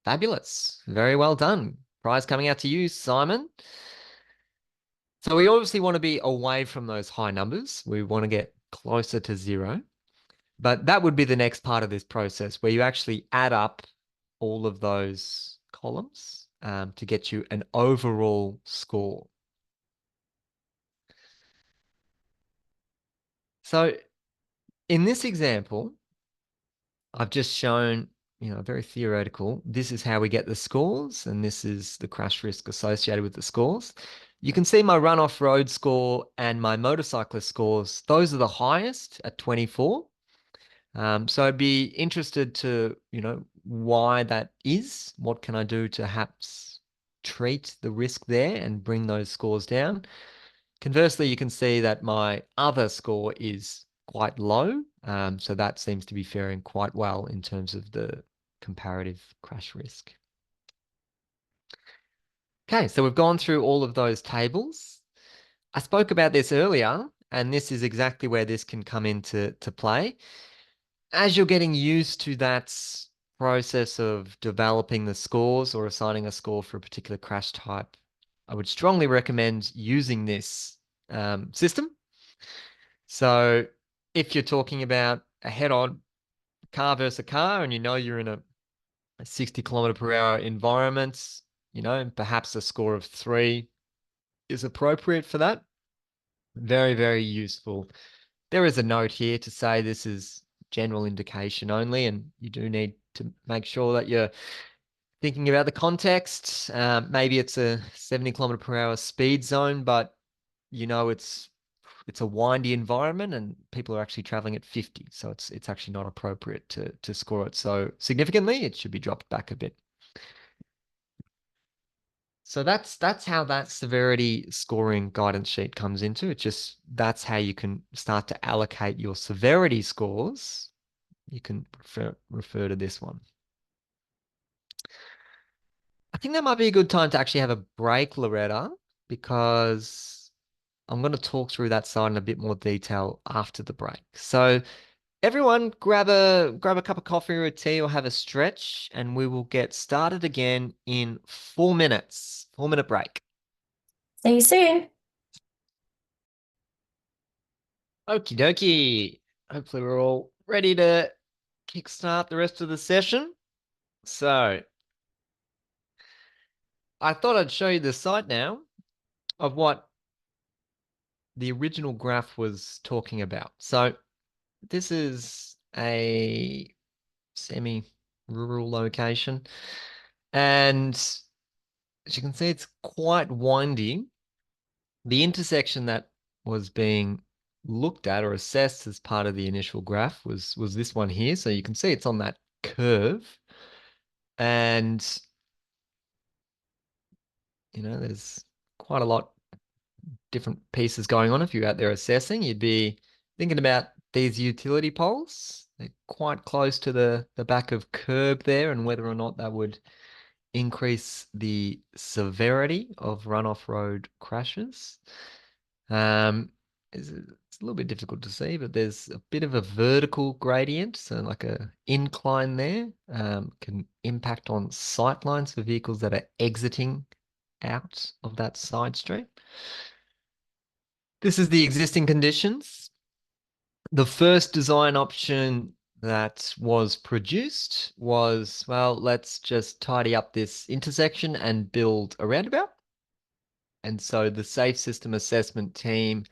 Fabulous. Very well done. Prize coming out to you, Simon. So we obviously want to be away from those high numbers. We want to get closer to 0. But that would be the next part of this process where you actually add up all of those columns to get you an overall score. So in this example, I've just shown, very theoretical. This is how we get the scores, and this is the crash risk associated with the scores. You can see my run-off road score and my motorcyclist scores. Those are the highest at 24. So I'd be interested to, why that is. What can I do to perhaps treat the risk there and bring those scores down? Conversely, you can see that my other score is quite low. So that seems to be faring quite well in terms of the comparative crash risk. Okay, so we've gone through all of those tables. I spoke about this earlier, and this is exactly where this can come into play. As you're getting used to that process of developing the scores or assigning a score for a particular crash type, I would strongly recommend using this system. So if you're talking about a head-on car versus a car and you're in a 60 kilometer per hour environment, perhaps a score of 3 is appropriate for that. Very, very useful. There is a note here to say this is general indication only, and you do need to make sure that you're thinking about the context. Maybe it's a 70 kilometer per hour speed zone, but it's a windy environment and people are actually traveling at 50. So it's actually not appropriate to score it so significantly. It should be dropped back a bit. So that's how that severity scoring guidance sheet comes into it. That's how you can start to allocate your severity scores. You can refer to this one. I think that might be a good time to actually have a break, Loretta, because I'm going to talk through that side in a bit more detail after the break. So everyone grab a cup of coffee or a tea or have a stretch, and we will get started again in 4 minutes. 4-minute break. See you soon. Okie dokie. Hopefully we're all ready to kickstart the rest of the session. So I thought I'd show you the site now of what the original graph was talking about. So this is a semi-rural location, and as you can see, it's quite windy. The intersection that was being looked at or assessed as part of the initial graph was this one here. So you can see it's on that curve, and there's quite a lot different pieces going on. If you're out there assessing, you'd be thinking about these utility poles. They're quite close to the back of curb there, and whether or not that would increase the severity of run-off road crashes. it's a little bit difficult to see, but there's a bit of a vertical gradient, so like a incline there, can impact on sight lines for vehicles that are exiting out of that side street. This is the existing conditions. The first design option that was produced was, well, let's just tidy up this intersection and build a roundabout. And so the Safe System Assessment team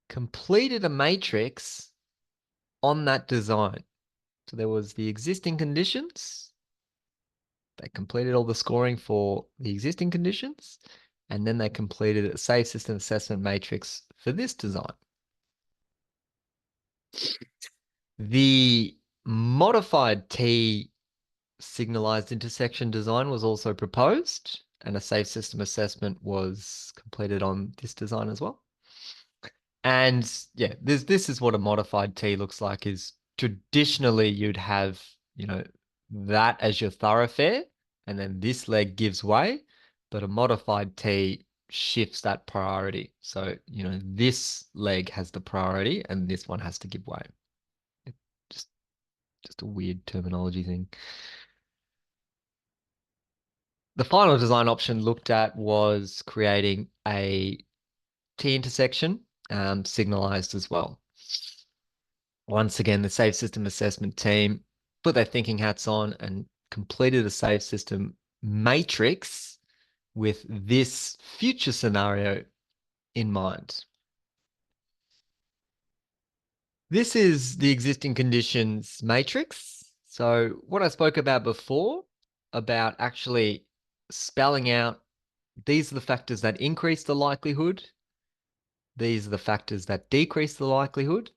completed a matrix on that design. So there was the existing conditions. They completed all the scoring for the existing conditions, and then they completed a Safe System Assessment matrix for this design. The modified T signalized intersection design was also proposed, and a safe system assessment was completed on this design as well. And yeah, this is what a modified T looks like. Is traditionally you'd have, that as your thoroughfare, and then this leg gives way, but a modified T shifts that priority. So, this leg has the priority and this one has to give way. Just just a weird terminology thing. The final design option looked at was creating a T intersection, signalized as well. Once again, the Safe System Assessment team put their thinking hats on and completed a safe system matrix with this future scenario in mind. This is the existing conditions matrix. So what I spoke about before, about actually spelling out, these are the factors that increase the likelihood. These are the factors that decrease the likelihood,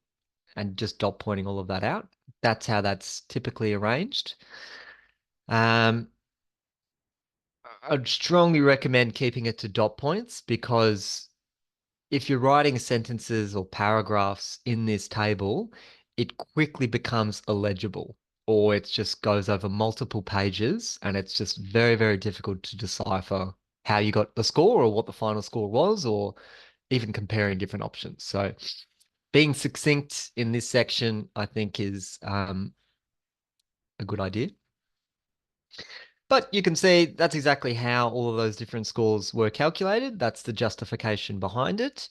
and just dot pointing all of that out. That's how that's typically arranged. I'd strongly recommend keeping it to dot points, because if you're writing sentences or paragraphs in this table, it quickly becomes illegible, or it just goes over multiple pages and it's just very, very difficult to decipher how you got the score or what the final score was, or even comparing different options. So being succinct in this section, I think, is a good idea. But you can see that's exactly how all of those different scores were calculated. That's the justification behind it.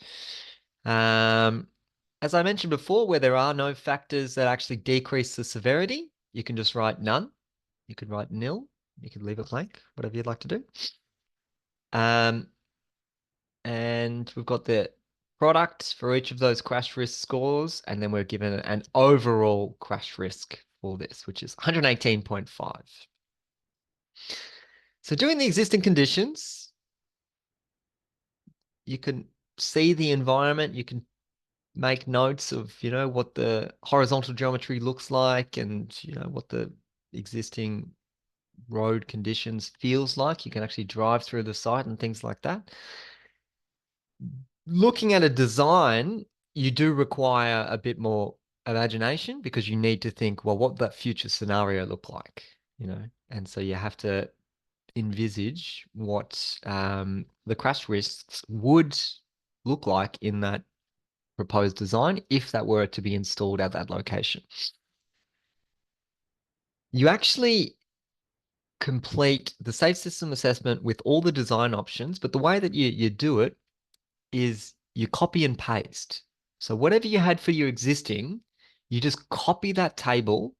As I mentioned before, where there are no factors that actually decrease the severity, you can just write none. You could write nil. You could leave it blank, whatever you'd like to do. And we've got the product for each of those crash risk scores, and then we're given an overall crash risk for this, which is 118.5. So doing the existing conditions, you can see the environment, you can make notes of, what the horizontal geometry looks like, and, what the existing road conditions feels like. You can actually drive through the site and things like that. Looking at a design, you do require a bit more imagination, because you need to think, well, what would that future scenario look like, and so you have to envisage what the crash risks would look like in that proposed design if that were to be installed at that location. You actually complete the safe system assessment with all the design options, but the way that you do it is you copy and paste. So whatever you had for your existing, you just copy that table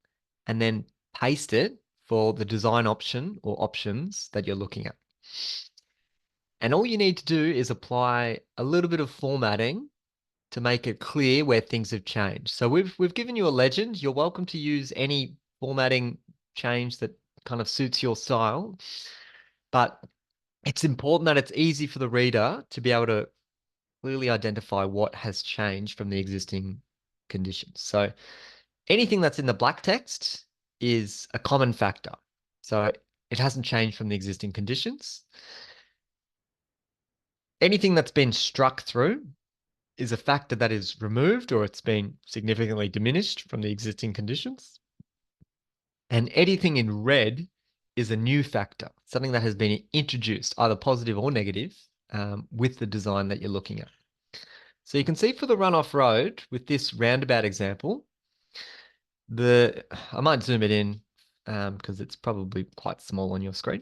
and then paste it for the design option or options that you're looking at. And all you need to do is apply a little bit of formatting to make it clear where things have changed. So we've given you a legend. You're welcome to use any formatting change that kind of suits your style, but it's important that it's easy for the reader to be able to clearly identify what has changed from the existing conditions. So anything that's in the black text is a common factor. So it hasn't changed from the existing conditions. Anything that's been struck through is a factor that is removed, or it's been significantly diminished from the existing conditions. And anything in red is a new factor, something that has been introduced, either positive or negative, with the design that you're looking at. So you can see for the runoff road with this roundabout example, I might zoom it in because it's probably quite small on your screen.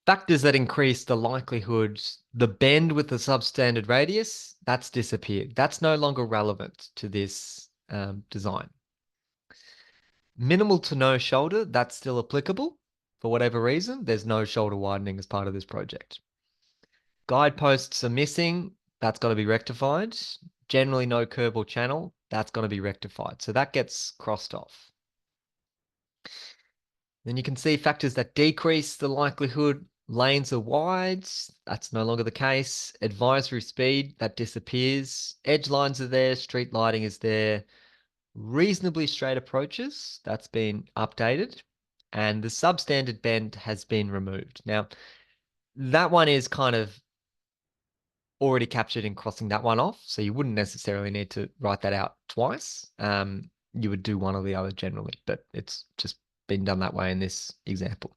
Factors that increase the likelihood, the bend with the substandard radius, that's disappeared. That's no longer relevant to this design. Minimal to no shoulder, that's still applicable. For whatever reason, there's no shoulder widening as part of this project. Guideposts are missing, that's got to be rectified. Generally no curb or channel, that's got to be rectified. So that gets crossed off. Then you can see factors that decrease the likelihood. Lanes are wide, that's no longer the case. Advisory speed, that disappears. Edge lines are there, street lighting is there. Reasonably straight approaches, that's been updated. And the substandard bend has been removed. Now, that one is kind of already captured in crossing that one off, so you wouldn't necessarily need to write that out twice. You would do one or the other generally, but it's just been done that way in this example.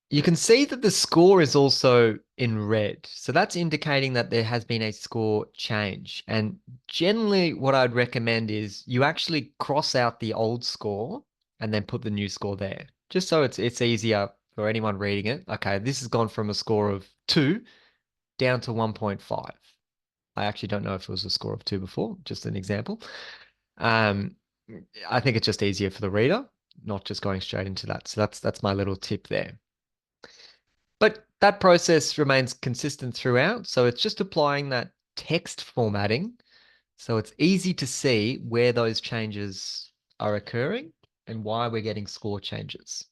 You can see that the score is also in red. So that's indicating that there has been a score change. And generally what I'd recommend is you actually cross out the old score and then put the new score there, just so it's easier for anyone reading it. Okay, this has gone from a score of 2 down to 1.5. I actually don't know if it was a score of 2 before, just an example. I think it's just easier for the reader, not just going straight into that. So that's my little tip there. But that process remains consistent throughout. So it's just applying that text formatting. So it's easy to see where those changes are occurring and why we're getting score changes.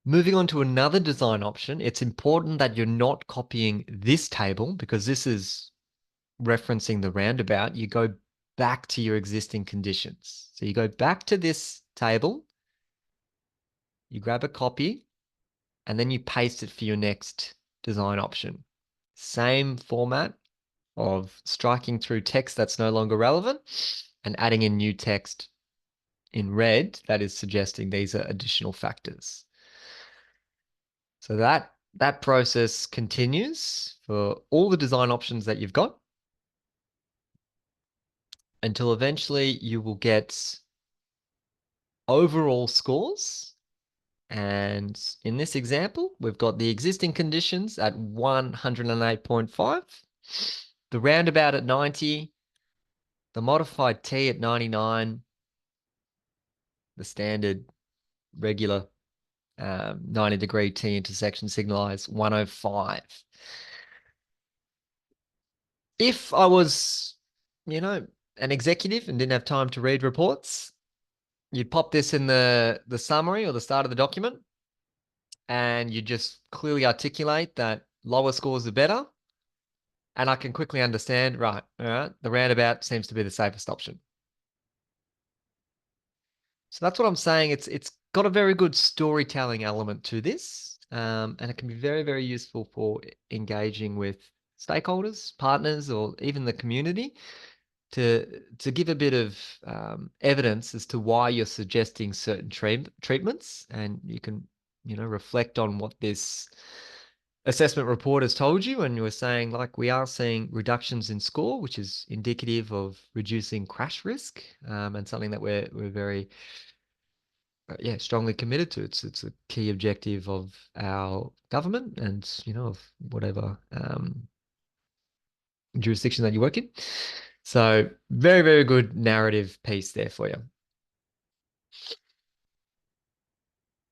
Moving on to another design option, it's important that you're not copying this table because this is referencing the roundabout. You go back to your existing conditions. So you go back to this table, you grab a copy, and then you paste it for your next design option. Same format of striking through text that's no longer relevant and adding in new text in red that is suggesting these are additional factors. So that process continues for all the design options that you've got until eventually you will get overall scores. And in this example, we've got the existing conditions at 108.5, the roundabout at 90, the modified T at 99, the standard regular 90-degree T intersection signalized 105. If I was, an executive and didn't have time to read reports, you'd pop this in the summary or the start of the document, and you just clearly articulate that lower scores are better. And I can quickly understand, right, all right, the roundabout seems to be the safest option. So that's what I'm saying. It's got a very good storytelling element to this, and it can be very, very useful for engaging with stakeholders, partners, or even the community to give a bit of evidence as to why you're suggesting certain treatments, and you can, reflect on what this assessment report has told you, and you were saying, like, we are seeing reductions in score, which is indicative of reducing crash risk, and something that we're very strongly committed to. It's a key objective of our government and of whatever jurisdiction that you work in. So very, very good narrative piece there for you.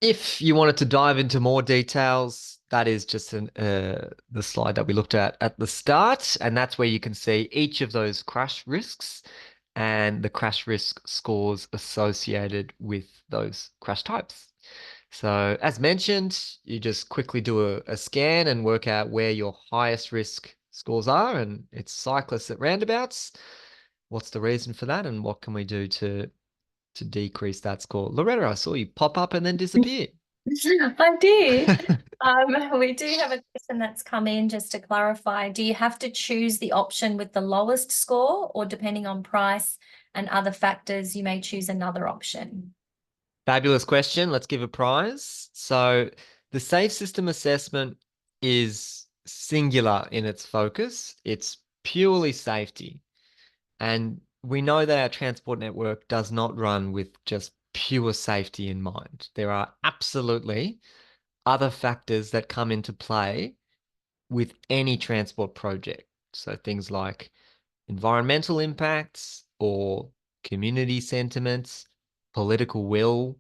If you wanted to dive into more details, that is just the slide that we looked at the start, and that's where you can see each of those crash risks and the crash risk scores associated with those crash types. So as mentioned, you just quickly do a scan and work out where your highest risk scores are, and it's cyclists at roundabouts. What's the reason for that, and what can we do to decrease that score? Loretta, I saw you pop up and then disappear. I did. We do have a question that's come in just to clarify. Do you have to choose the option with the lowest score, or depending on price and other factors, you may choose another option? Fabulous question. Let's give a prize. So the Safe System Assessment is singular in its focus. It's purely safety. And we know that our transport network does not run with just pure safety in mind. There are absolutely other factors that come into play with any transport project. So things like environmental impacts or community sentiments, political will,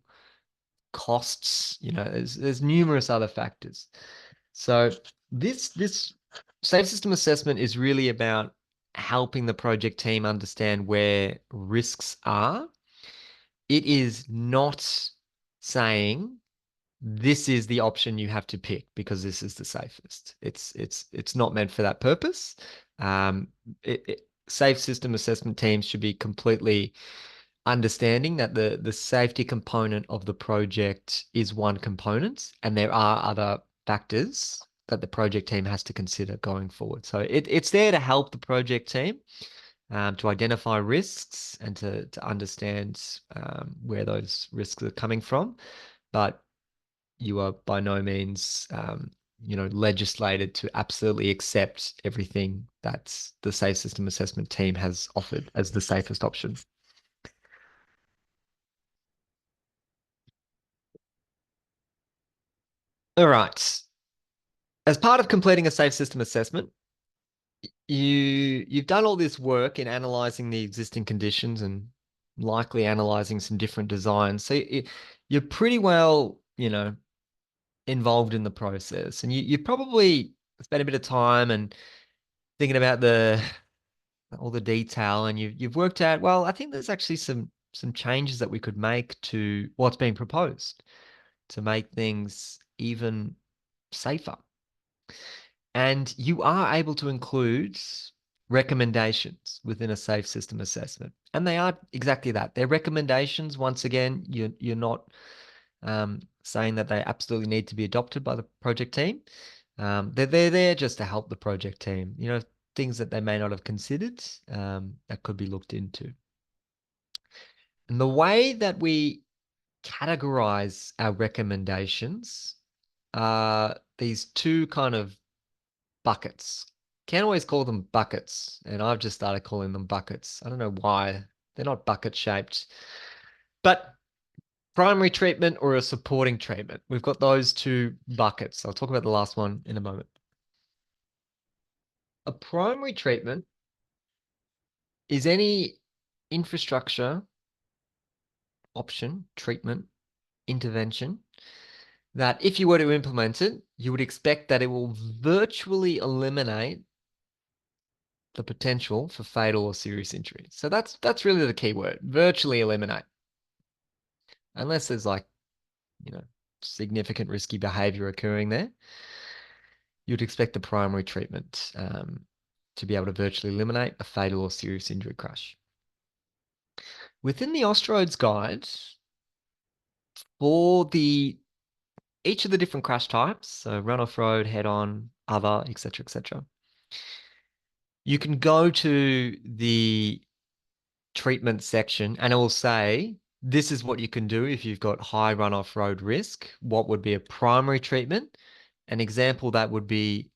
costs, there's numerous other factors. So this safe system assessment is really about helping the project team understand where risks are. It is not saying this is the option you have to pick because this is the safest. It's not meant for that purpose. Um, Safe system assessment teams should be completely understanding that the safety component of the project is one component, and there are other factors that the project team has to consider going forward. So it's there to help the project team to identify risks and to understand where those risks are coming from. But you are by no means, legislated to absolutely accept everything that the safe system assessment team has offered as the safest option. All right. As part of completing a safe system assessment, you've done all this work in analyzing the existing conditions and likely analyzing some different designs. So you're pretty well, involved in the process, and you probably spent a bit of time and thinking about all the detail, and you've worked out, well, I think there's actually some changes that we could make to what's being proposed to make things even safer. And you are able to include recommendations within a safe system assessment. And they are exactly that. They're recommendations. Once again, you're not saying that they absolutely need to be adopted by the project team. They're there just to help the project team. Things that they may not have considered that could be looked into. And the way that we categorize our recommendations are these two kind of buckets. Can't always call them buckets, and I've just started calling them buckets. I don't know why. They're not bucket shaped. But primary treatment or a supporting treatment, we've got those two buckets. I'll talk about the last one in a moment. A primary treatment is any infrastructure, option, treatment, intervention that if you were to implement it, you would expect that it will virtually eliminate the potential for fatal or serious injury. So that's really the key word, virtually eliminate. Unless there's significant risky behavior occurring there, you'd expect the primary treatment to be able to virtually eliminate a fatal or serious injury crash. Within the Austroads guide, for each of the different crash types, so run off road, head on, other, etc., you can go to the treatment section and it will say, this is what you can do if you've got high run-off road risk. What would be a primary treatment? An example that would be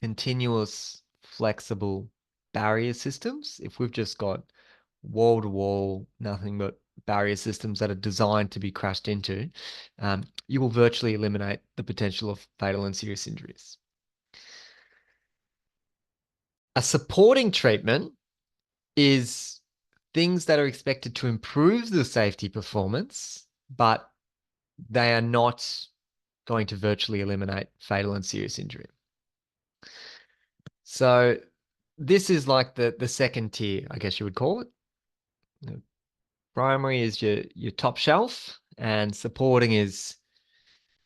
continuous flexible barrier systems. If we've just got wall-to-wall, nothing but barrier systems that are designed to be crashed into, you will virtually eliminate the potential of fatal and serious injuries. A supporting treatment is things that are expected to improve the safety performance, but they are not going to virtually eliminate fatal and serious injury. So this is like the second tier, I guess you would call it. Primary is your top shelf, and supporting is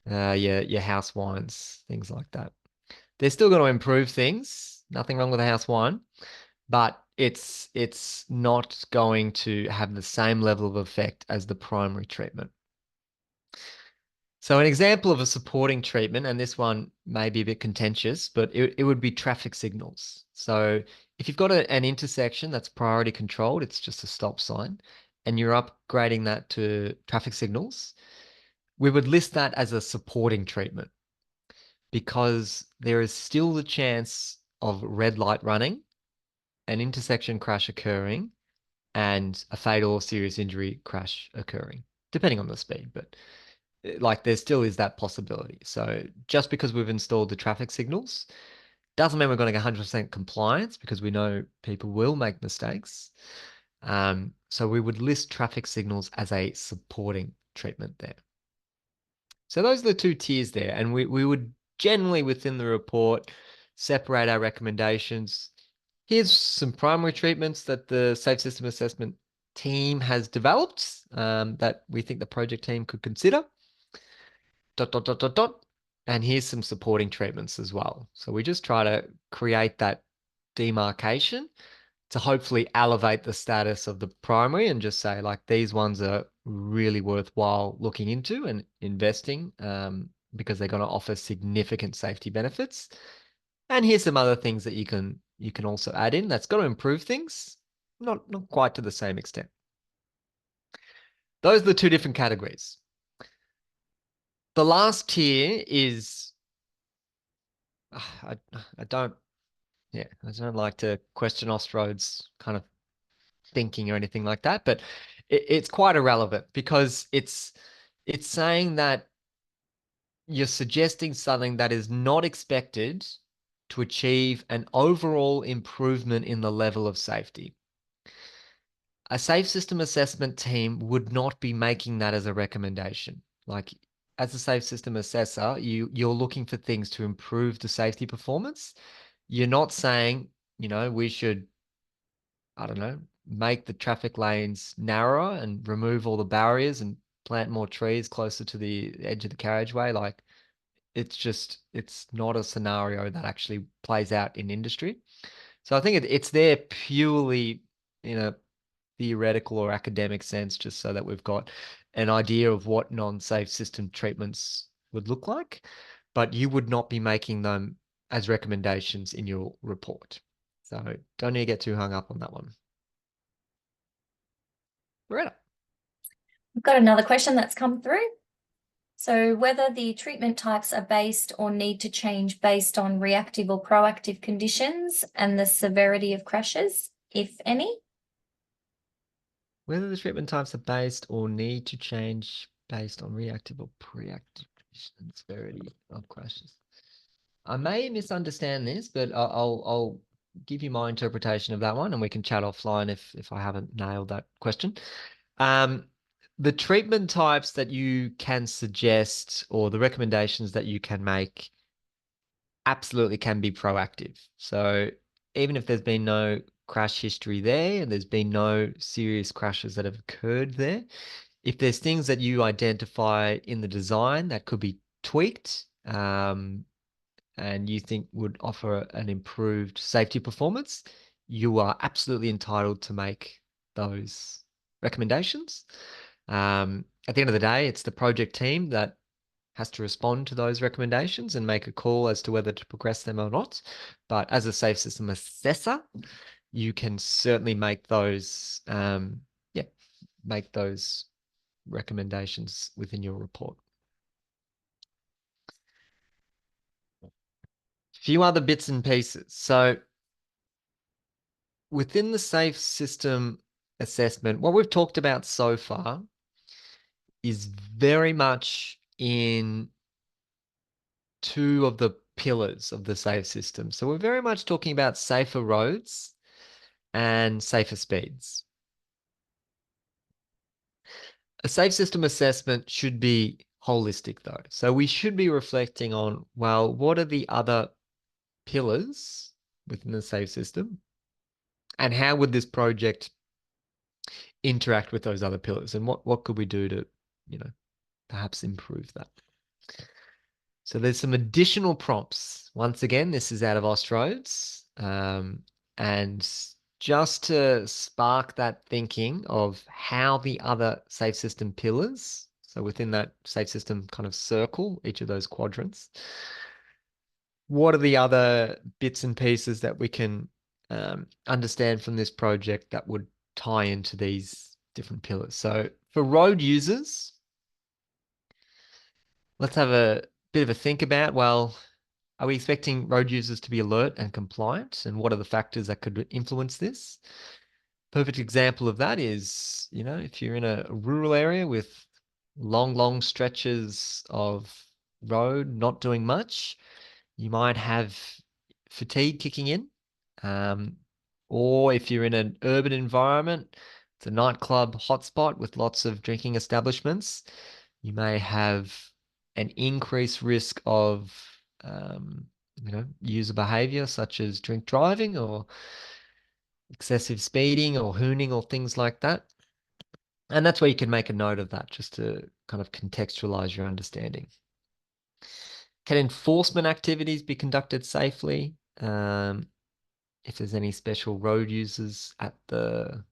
your house wines, things like that. They're still going to improve things. Nothing wrong with a house wine, but it's not going to have the same level of effect as the primary treatment. So an example of a supporting treatment, and this one may be a bit contentious, but it would be traffic signals. So if you've got an intersection that's priority controlled, it's just a stop sign, and you're upgrading that to traffic signals, we would list that as a supporting treatment. because there is still the chance of red light running, an intersection crash occurring, and a fatal or serious injury crash occurring, depending on the speed. But like there still is that possibility. So just because we've installed the traffic signals doesn't mean we're going to get 100% compliance, because we know people will make mistakes. So we would list traffic signals as a supporting treatment there. So those are the two tiers there. And we would generally within the report separate our recommendations. Here's some primary treatments that the Safe System Assessment team has developed that we think the project team could consider. ... And here's some supporting treatments as well. So we just try to create that demarcation to hopefully elevate the status of the primary and just say, like, these ones are really worthwhile looking into and investing because they're going to offer significant safety benefits. And here's some other things that you can also add in that's going to improve things, not quite to the same extent. Those are the two different categories. The last tier is, I don't like to question Ostrode's kind of thinking or anything like that, but it's quite irrelevant because it's saying that you're suggesting something that is not expected to achieve an overall improvement in the level of safety. A safe system assessment team would not be making that as a recommendation. Like, as a safe system assessor, you're looking for things to improve the safety performance. You're not saying, we should, I don't know, make the traffic lanes narrower and remove all the barriers and plant more trees closer to the edge of the carriageway. Like, it's not a scenario that actually plays out in industry. So I think it's there purely in a theoretical or academic sense, just so that we've got an idea of what non-safe system treatments would look like, but you would not be making them as recommendations in your report. So don't need to get too hung up on that one. Loretta. We've got another question that's come through. So whether the treatment types are based or need to change based on reactive or proactive conditions and the severity of crashes, if any. Whether the treatment types are based or need to change based on reactive or proactive conditions and severity of crashes. I may misunderstand this, but I'll give you my interpretation of that one, and we can chat offline if I haven't nailed that question. The treatment types that you can suggest or the recommendations that you can make absolutely can be proactive. So even if there's been no crash history there and there's been no serious crashes that have occurred there, if there's things that you identify in the design that could be tweaked, and you think would offer an improved safety performance, you are absolutely entitled to make those recommendations. At the end of the day, it's the project team that has to respond to those recommendations and make a call as to whether to progress them or not. But as a safe system assessor, you can certainly make those, make those recommendations within your report. Few other bits and pieces. So within the safe system assessment, what we've talked about so far is very much in two of the pillars of the safe system. So we're very much talking about safer roads and safer speeds. A safe system assessment should be holistic though. So we should be reflecting on, well, what are the other pillars within the safe system? And how would this project interact with those other pillars? And what could we do to, perhaps improve that? So there's some additional prompts. Once again, this is out of Ostrodes. And just to spark that thinking of how the other safe system pillars, so within that safe system kind of circle, each of those quadrants, what are the other bits and pieces that we can understand from this project that would tie into these different pillars? So for road users, let's have a bit of a think about, well, Are we expecting road users to be alert and compliant? And what are the factors that could influence this? Perfect example of that is, if you're in a rural area with long stretches of road not doing much, you might have fatigue kicking in. Um, or if you're in an urban environment, it's a nightclub hotspot with lots of drinking establishments, you may have an increased risk of, user behavior such as drink driving or excessive speeding or hooning or things like that. And that's where you can make a note of that just to kind of contextualize your understanding. Can enforcement activities be conducted safely? If there's any special road users at the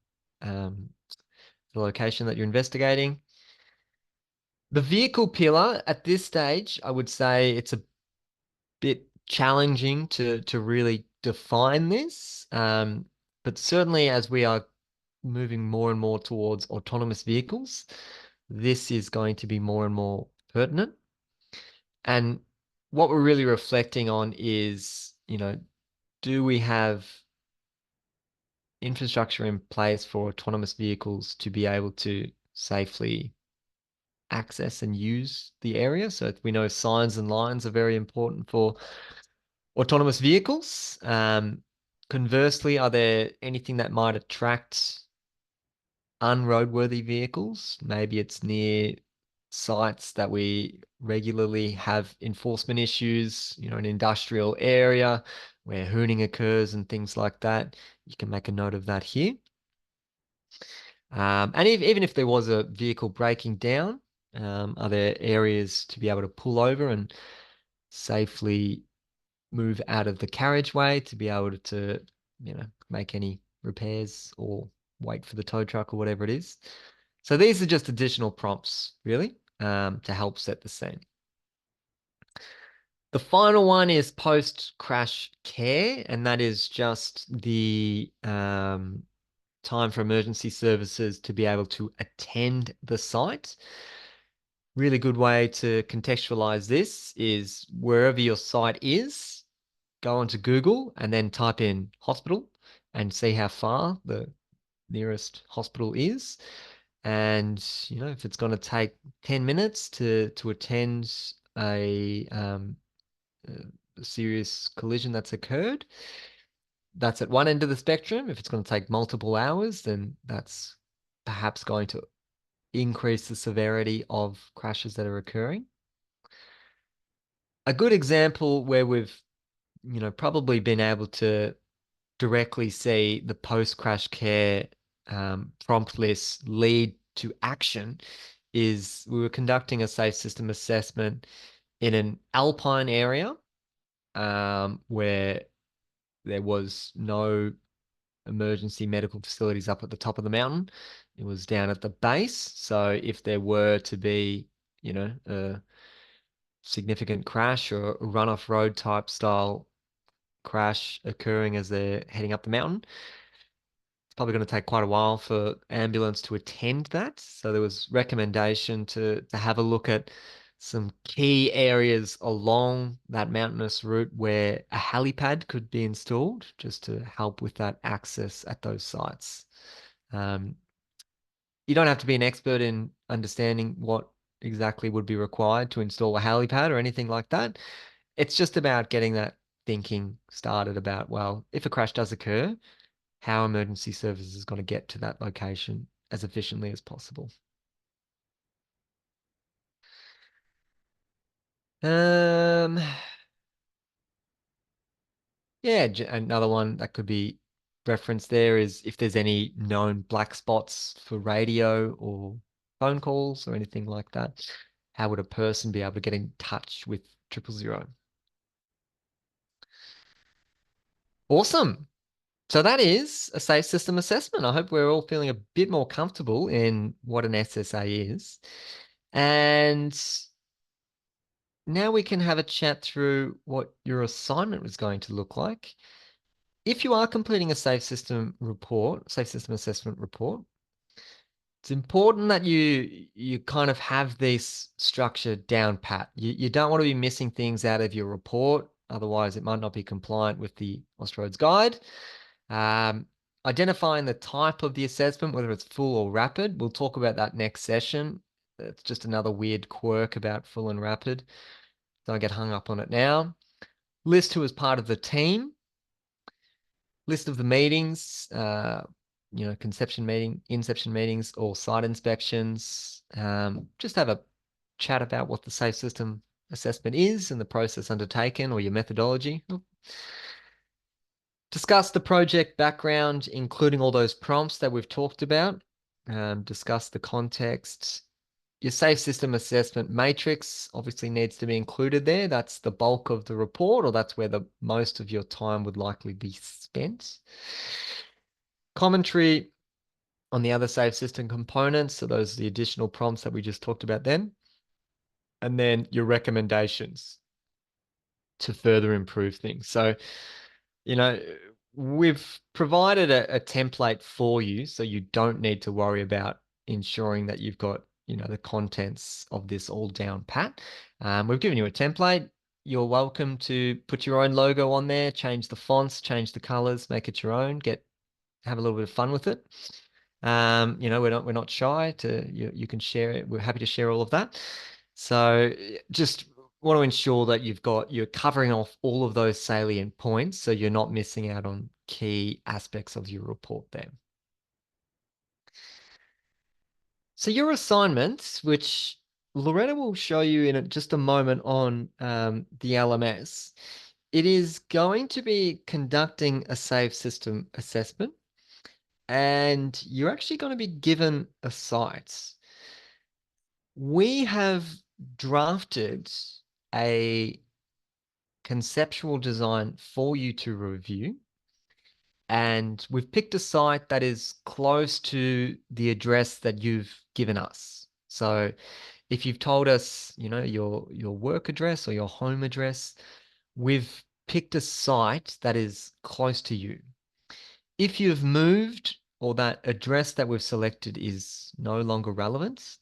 location that you're investigating. The vehicle pillar at this stage, I would say it's a bit challenging to really define this. But certainly as we are moving more and more towards autonomous vehicles, this is going to be more and more pertinent. And what we're really reflecting on is, do we have infrastructure in place for autonomous vehicles to be able to safely access and use the area? So we know signs and lines are very important for autonomous vehicles. Conversely, are there anything that might attract unroadworthy vehicles? Maybe it's near sites that we regularly have enforcement issues, an industrial area where hooning occurs and things like that. You can make a note of that here. And even if there was a vehicle breaking down, are there areas to be able to pull over and safely move out of the carriageway to be able to, make any repairs or wait for the tow truck or whatever it is? So these are just additional prompts, really, to help set the scene. The final one is post-crash care, and that is just the time for emergency services to be able to attend the site. Really good way to contextualize this is wherever your site is, go onto Google and then type in hospital and see how far the nearest hospital is. And, if it's going to take 10 minutes to attend a serious collision that's occurred, that's at one end of the spectrum. If it's going to take multiple hours, then that's perhaps going to increase the severity of crashes that are occurring. A good example where we've, probably been able to directly see the post-crash care prompt list lead to action is we were conducting a safe system assessment in an alpine area where there was no emergency medical facilities up at the top of the mountain. It was down at the base. So if there were to be, a significant crash or a run-off road type style crash occurring as they're heading up the mountain, it's probably going to take quite a while for ambulance to attend that. So there was recommendation to have a look at some key areas along that mountainous route where a helipad could be installed just to help with that access at those sites. You don't have to be an expert in understanding what exactly would be required to install a helipad or anything like that. It's just about getting that thinking started about, well, if a crash does occur, how emergency services is going to get to that location as efficiently as possible. Um, yeah, another one that could be referenced there is if there's any known black spots for radio or phone calls or anything like that. How would a person be able to get in touch with 000? Awesome. So that is a safe system assessment. I hope we're all feeling a bit more comfortable in what an SSA is. And now we can have a chat through what your assignment was going to look like. If you are completing a safe system assessment report, it's important that you kind of have this structure down pat. You don't want to be missing things out of your report. Otherwise, it might not be compliant with the Austroads guide. Identifying the type of the assessment, whether it's full or rapid. We'll talk about that next session. It's just another weird quirk about full and rapid. Don't get hung up on it now. List who is part of the team. List of the meetings, inception meetings, or site inspections. Just have a chat about what the safe system assessment is and the process undertaken, or your methodology. Discuss the project background, including all those prompts that we've talked about. Discuss the context. Your safe system assessment matrix obviously needs to be included there. That's the bulk of the report, or that's where the most of your time would likely be spent. Commentary on the other safe system components. So those are the additional prompts that we just talked about then. And then your recommendations to further improve things. So, we've provided a template for you, so you don't need to worry about ensuring that you've got, the contents of this all down pat. We've given you a template. You're welcome to put your own logo on there, change the fonts, change the colors, make it your own, have a little bit of fun with it. We're not shy to, you can share it. We're happy to share all of that. So just want to ensure that you're covering off all of those salient points, so you're not missing out on key aspects of your report there. So your assignments, which Loretta will show you in just a moment on the LMS, it is going to be conducting a safe system assessment, and you're actually going to be given a site. We have drafted a conceptual design for you to review, and we've picked a site that is close to the address that you've given us. So if you've told us, your work address or your home address, we've picked a site that is close to you. If you've moved or that address that we've selected is no longer relevant,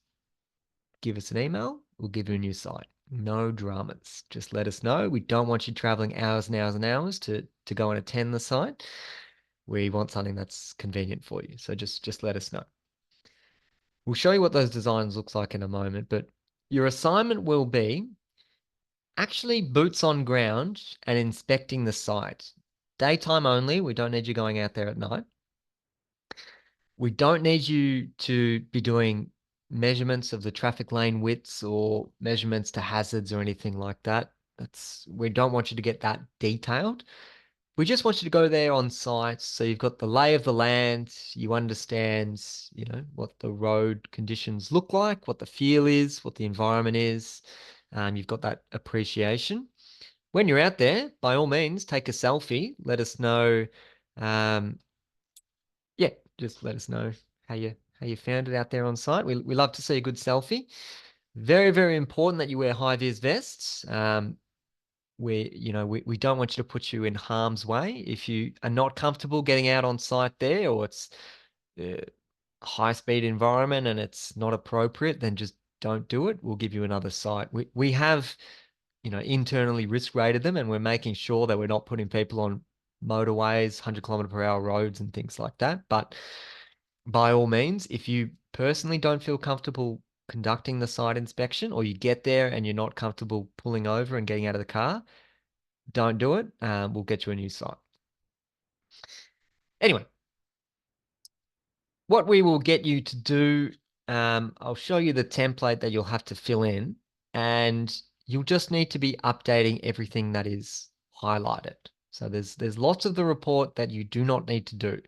give us an email. We'll give you a new site. No dramas. Just let us know. We don't want you traveling hours and hours and hours to go and attend the site. We want something that's convenient for you. So just let us know. We'll show you what those designs looks like in a moment, but your assignment will be actually boots on ground and inspecting the site. Daytime only. We don't need you going out there at night. We don't need you to be doing measurements of the traffic lane widths or measurements to hazards or anything like that. We don't want you to get that detailed. We just want you to go there on site, so you've got the lay of the land, you understand, what the road conditions look like, what the feel is, what the environment is. You've got that appreciation. When you're out there, by all means, take a selfie. Let us know. Just let us know how you found it out there on site. We love to see a good selfie. Very, very important that you wear high vis vests. We don't want you to put you in harm's way. If you are not comfortable getting out on site there, or it's a high speed environment and it's not appropriate, then just don't do it. We'll give you another site. We have, internally risk rated them, and we're making sure that we're not putting people on motorways, 100 km/h roads and things like that. But by all means, if you personally don't feel comfortable conducting the site inspection, or you get there and you're not comfortable pulling over and getting out of the car, don't do it. We'll get you a new site. Anyway, what we will get you to do, I'll show you the template that you'll have to fill in, and you'll just need to be updating everything that is highlighted. So there's lots of the report that you do not need to do.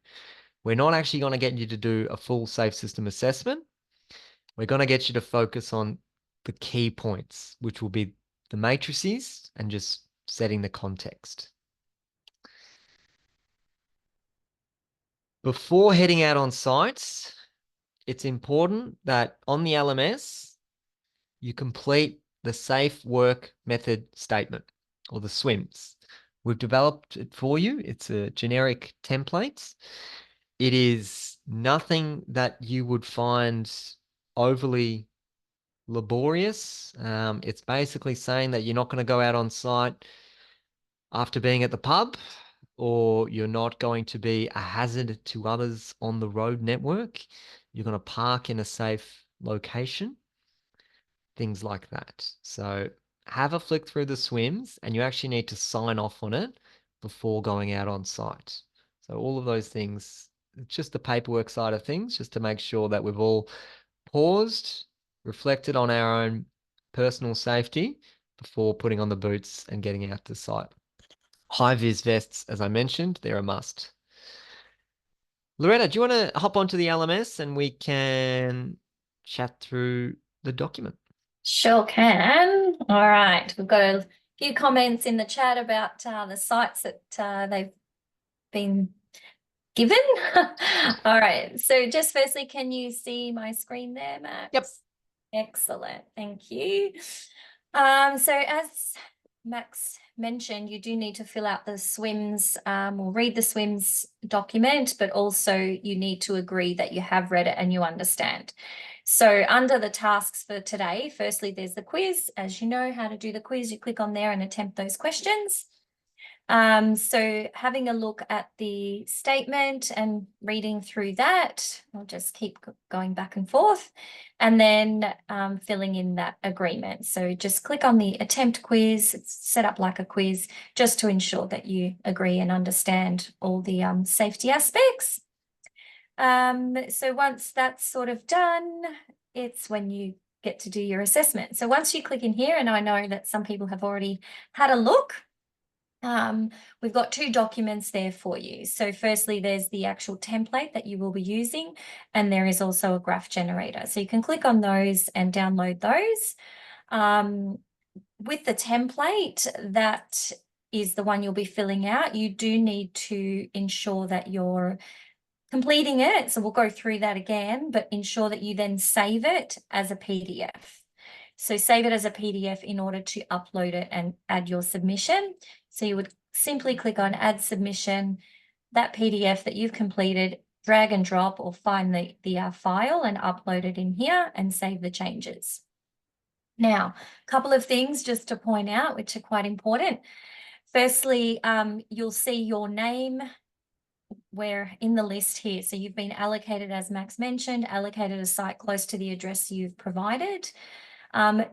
We're not actually going to get you to do a full safe system assessment. We're going to get you to focus on the key points, which will be the matrices and just setting the context. Before heading out on sites, it's important that on the LMS, you complete the safe work method statement, or the SWMS. We've developed it for you. It's a generic template. It is nothing that you would find overly laborious. It's basically saying that you're not going to go out on site after being at the pub, or you're not going to be a hazard to others on the road network. You're going to park in a safe location, things like that. So have a flick through the swims, and you actually need to sign off on it before going out on site. So all of those things, just the paperwork side of things, just to make sure that we've all paused, reflected on our own personal safety before putting on the boots and getting out to site. High-vis vests, as I mentioned, they're a must. Loretta, do you want to hop onto the LMS and we can chat through the document? Sure can. All right. We've got a few comments in the chat about the sites that they've been given. All right. So just firstly, can you see my screen there, Max? Yep. Excellent. Thank you. So as Max mentioned, you do need to fill out the swims or read the swims document, but also you need to agree that you have read it and you understand. So under the tasks for today, firstly, there's the quiz. As you know how to do the quiz, you click on there and attempt those questions. So having a look at the statement and reading through that, I'll just keep going back and forth, and then filling in that agreement. So just click on the attempt quiz. It's set up like a quiz just to ensure that you agree and understand all the safety aspects. So once that's sort of done, it's when you get to do your assessment. So once you click in here, and I know that some people have already had a look, we've got two documents there for you. So firstly, there's the actual template that you will be using, and there is also a graph generator. So you can click on those and download those. With the template, that is the one you'll be filling out. You do need to ensure that you're completing it. So we'll go through that again, but ensure that you then save it as a PDF. So save it as a PDF in order to upload it and add your submission. So you would simply click on add submission, that PDF that you've completed, drag and drop or find the file and upload it in here and save the changes. Now, a couple of things just to point out, which are quite important. Firstly, you'll see your name where in the list here. So you've been allocated, as Max mentioned, allocated a site close to the address you've provided.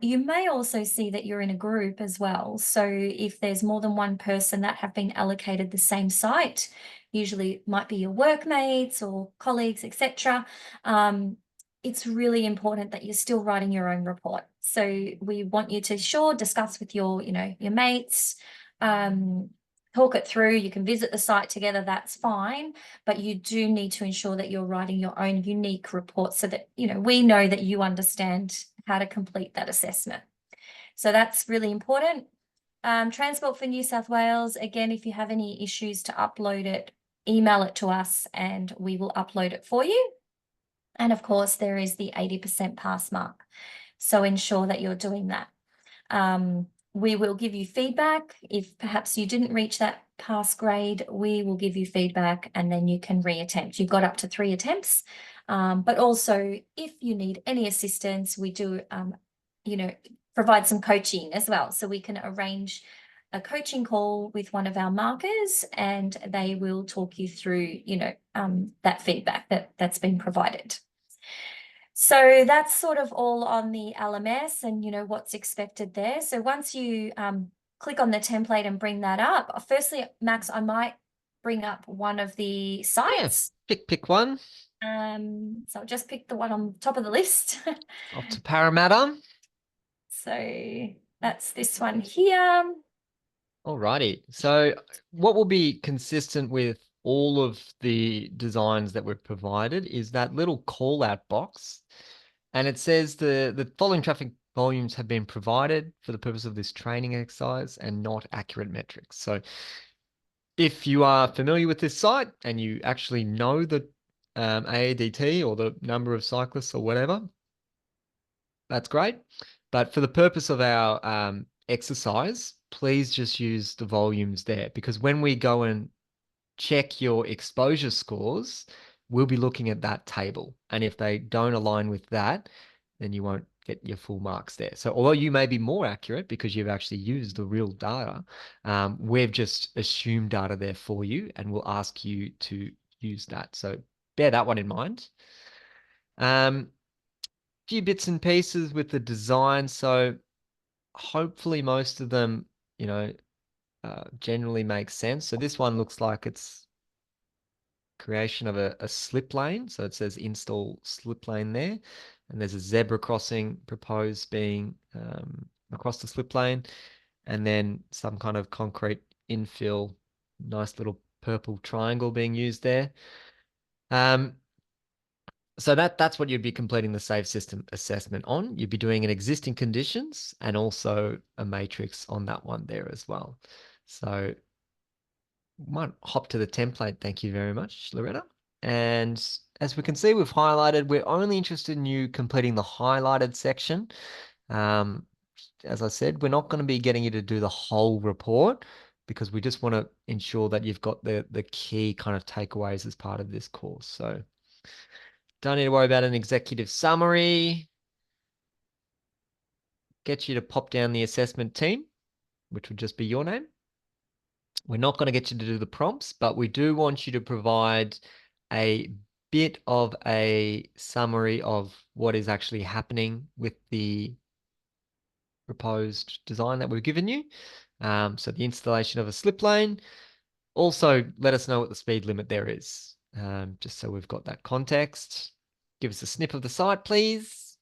You may also see that you're in a group as well. So if there's more than one person that have been allocated the same site, usually it might be your workmates or colleagues, etc. It's really important that you're still writing your own report. So we want you to discuss with your mates, talk it through. You can visit the site together, that's fine, but you do need to ensure that you're writing your own unique report so that we know that you understand how to complete that assessment. So that's really important. Transport for New South Wales, again, if you have any issues to upload it, email it to us and we will upload it for you. And of course, there is the 80% pass mark. So ensure that you're doing that. We will give you feedback. If perhaps you didn't reach that pass grade, we will give you feedback and then you can reattempt. You've got up to 3 attempts. But also, if you need any assistance, we do, provide some coaching as well. So we can arrange a coaching call with one of our markers and they will talk you through, that feedback that's been provided. So that's sort of all on the LMS and, what's expected there. So once you click on the template and bring that up, firstly, Max, I might bring up one of the sites. Yeah, pick one. So I'll just pick the one on top of the list. Off to Parramatta. So that's this one here. Alrighty. So what will be consistent with all of the designs that we've provided is that little call out box. And it says the following traffic volumes have been provided for the purpose of this training exercise and not accurate metrics. So if you are familiar with this site and you actually know the AADT or the number of cyclists or whatever, that's great. But for the purpose of our exercise, please just use the volumes there, because when we go and check your exposure scores, we'll be looking at that table. And if they don't align with that, then you won't get your full marks there. So although you may be more accurate because you've actually used the real data, we've just assumed data there for you, and we'll ask you to use that. So bear that one in mind. Few bits and pieces with the design. So hopefully most of them, generally make sense. So this one looks like it's creation of a slip lane. So it says install slip lane there. And there's a zebra crossing proposed being across the slip lane. And then some kind of concrete infill, nice little purple triangle being used there. So that's what you'd be completing the safe system assessment on. You'd be doing an existing conditions and also a matrix on that one there as well. So might hop to the template. Thank you very much, Loretta. And as we can see, we've highlighted, we're only interested in you completing the highlighted section. As I said, we're not going to be getting you to do the whole report because we just want to ensure that you've got the key kind of takeaways as part of this course. So don't need to worry about an executive summary. Get you to pop down the assessment team, which would just be your name. We're not going to get you to do the prompts, but we do want you to provide a bit of a summary of what is actually happening with the proposed design that we've given you. So the installation of a slip lane. Also, let us know what the speed limit there is, just so we've got that context. Give us a snip of the site, please.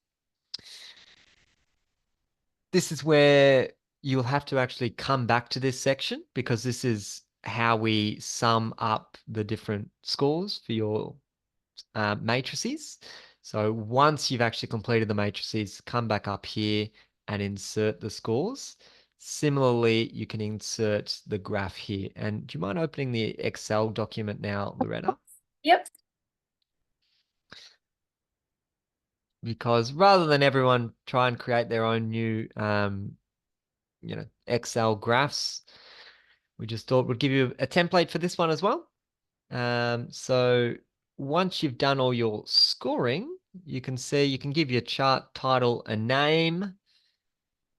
This is where you'll have to actually come back to this section because this is how we sum up the different scores for your matrices. So once you've actually completed the matrices, come back up here and insert the scores. Similarly, you can insert the graph here. And do you mind opening the Excel document now, Loretta? Yep. Because rather than everyone try and create their own new, Excel graphs, we just thought we'd give you a template for this one as well. So once you've done all your scoring, you can see you can give your chart title a name,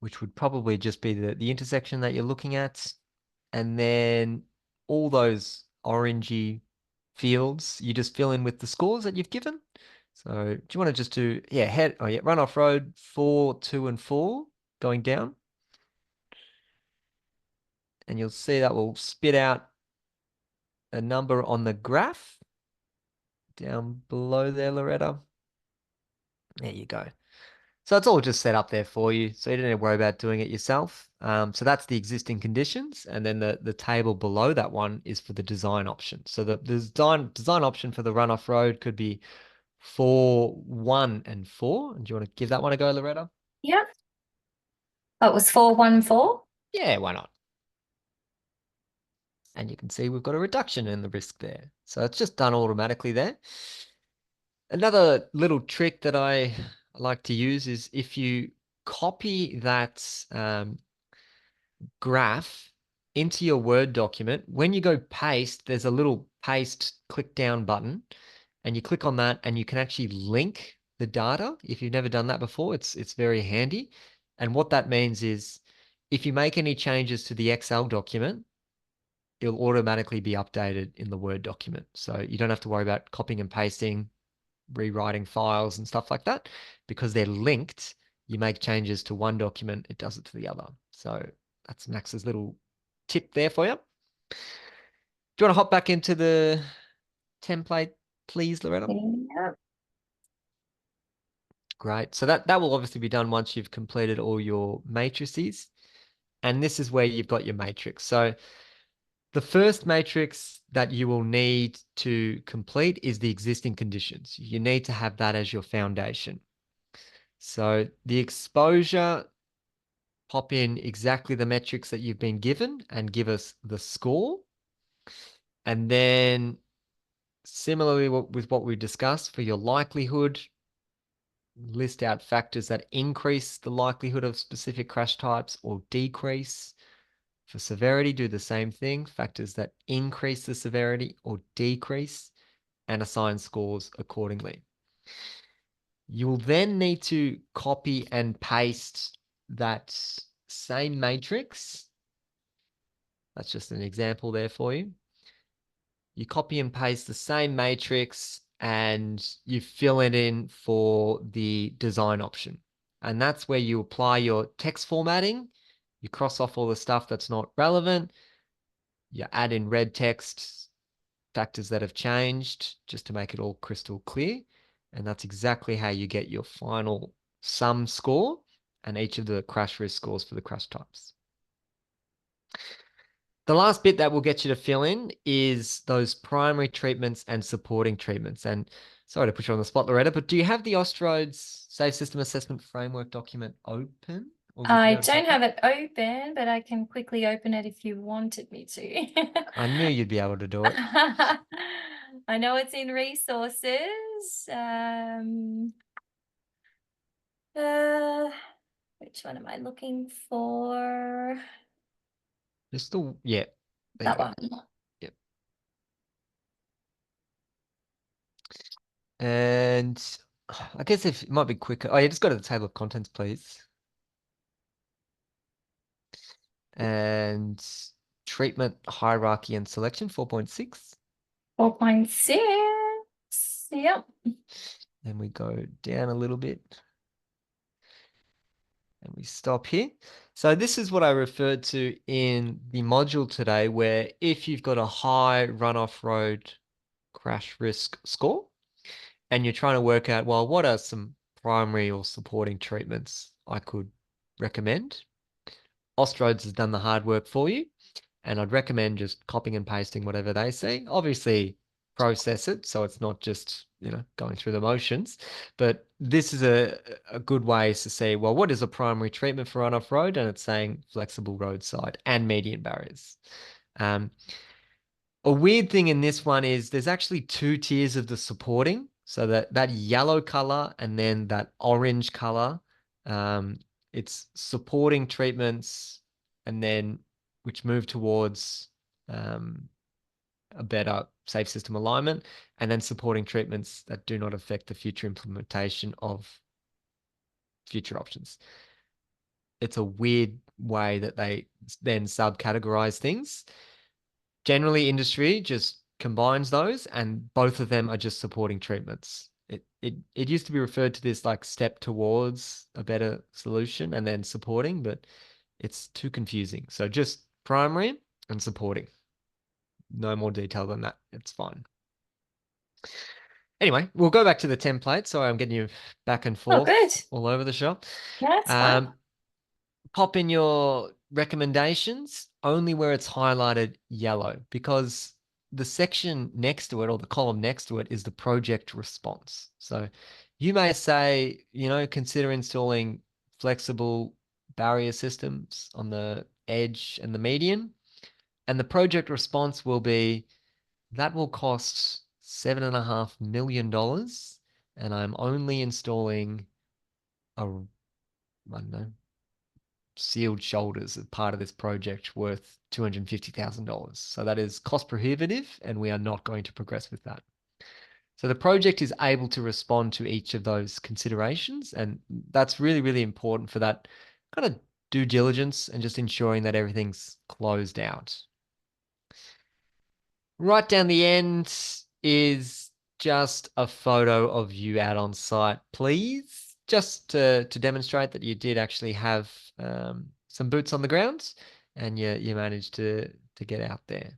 which would probably just be the intersection that you're looking at. And then all those orangey fields, you just fill in with the scores that you've given. So do you want to just do, run off road 4, 2, and 4 going down. And you'll see that will spit out a number on the graph down below there, Loretta. There you go. So it's all just set up there for you. So you don't need to worry about doing it yourself. So that's the existing conditions. And then the table below that one is for the design option. So the design option for the runoff road could be 4, 1, and 4. And do you want to give that one a go, Loretta? Yep. Oh, it was 414. Yeah, why not? And you can see we've got a reduction in the risk there. So it's just done automatically there. Another little trick that I like to use is if you copy that graph into your Word document, when you go paste, there's a little paste click down button, and you click on that and you can actually link the data. If you've never done that before, it's very handy. And what that means is if you make any changes to the Excel document, it'll automatically be updated in the Word document. So you don't have to worry about copying and pasting, rewriting files and stuff like that, because they're linked. You make changes to one document, it does it to the other. So that's Max's little tip there for you. Do you want to hop back into the template, please, Loretta? Yep. Great. So that will obviously be done once you've completed all your matrices. And this is where you've got your matrix. So the first matrix that you will need to complete is the existing conditions. You need to have that as your foundation. So the exposure, pop in exactly the metrics that you've been given and give us the score. And then similarly with what we discussed for your likelihood, list out factors that increase the likelihood of specific crash types or decrease. For severity, do the same thing, factors that increase the severity or decrease, and assign scores accordingly. You'll then need to copy and paste that same matrix. That's just an example there for you. You copy and paste the same matrix and you fill it in for the design option. And that's where you apply your text formatting. You cross off all the stuff that's not relevant. You add in red text, factors that have changed, just to make it all crystal clear. And that's exactly how you get your final sum score and each of the crash risk scores for the crash types. The last bit that will get you to fill in is those primary treatments and supporting treatments. And sorry to put you on the spot, Loretta, but do you have the Austroads Safe System Assessment Framework document open? Or would you be I able to don't pop have it? it open, but I can quickly open it if you wanted me to. I knew you'd be able to do it. I know it's in resources. Which one am I looking for? Just the, yeah, there you That go. one. Yep. And I guess if it might be quicker. Oh, yeah, just go to the table of contents, please. And treatment hierarchy and selection 4.6. 4.6. Yep. And we go down a little bit and we stop here. So this is what I referred to in the module today, where if you've got a high run-off road crash risk score and you're trying to work out, well, what are some primary or supporting treatments I could recommend? Austroads has done the hard work for you, and I'd recommend just copying and pasting whatever they say. Obviously, process it so it's not just, going through the motions. But this is a good way to see, well, what is a primary treatment for run-off road? And it's saying flexible roadside and median barriers. A weird thing in this one is there's actually two tiers of the supporting. So that yellow color and then that orange color, it's supporting treatments and then which move towards a better safe system alignment, and then supporting treatments that do not affect the future implementation of future options. It's a weird way that they then subcategorize things. Generally, industry just combines those, and both of them are just supporting treatments. It used to be referred to this like step towards a better solution and then supporting, but it's too confusing. So just primary and supporting. No more detail than that. It's fine. Anyway, we'll go back to the template. Sorry, I'm getting you back and Oh, good. forth all over the shop. Yeah, that's fine. Pop in your recommendations only where it's highlighted yellow, because the section next to it or the column next to it is the project response. So you may say, consider installing flexible barrier systems on the edge and the median. And the project response will be, that will cost $7.5 million. And I'm only installing I don't know, sealed shoulders as part of this project worth $250,000. So that is cost prohibitive, and we are not going to progress with that. So the project is able to respond to each of those considerations, and that's really, really important for that kind of due diligence and just ensuring that everything's closed out. Right down the end is just a photo of you out on site, please, just to demonstrate that you did actually have some boots on the ground and you managed to get out there.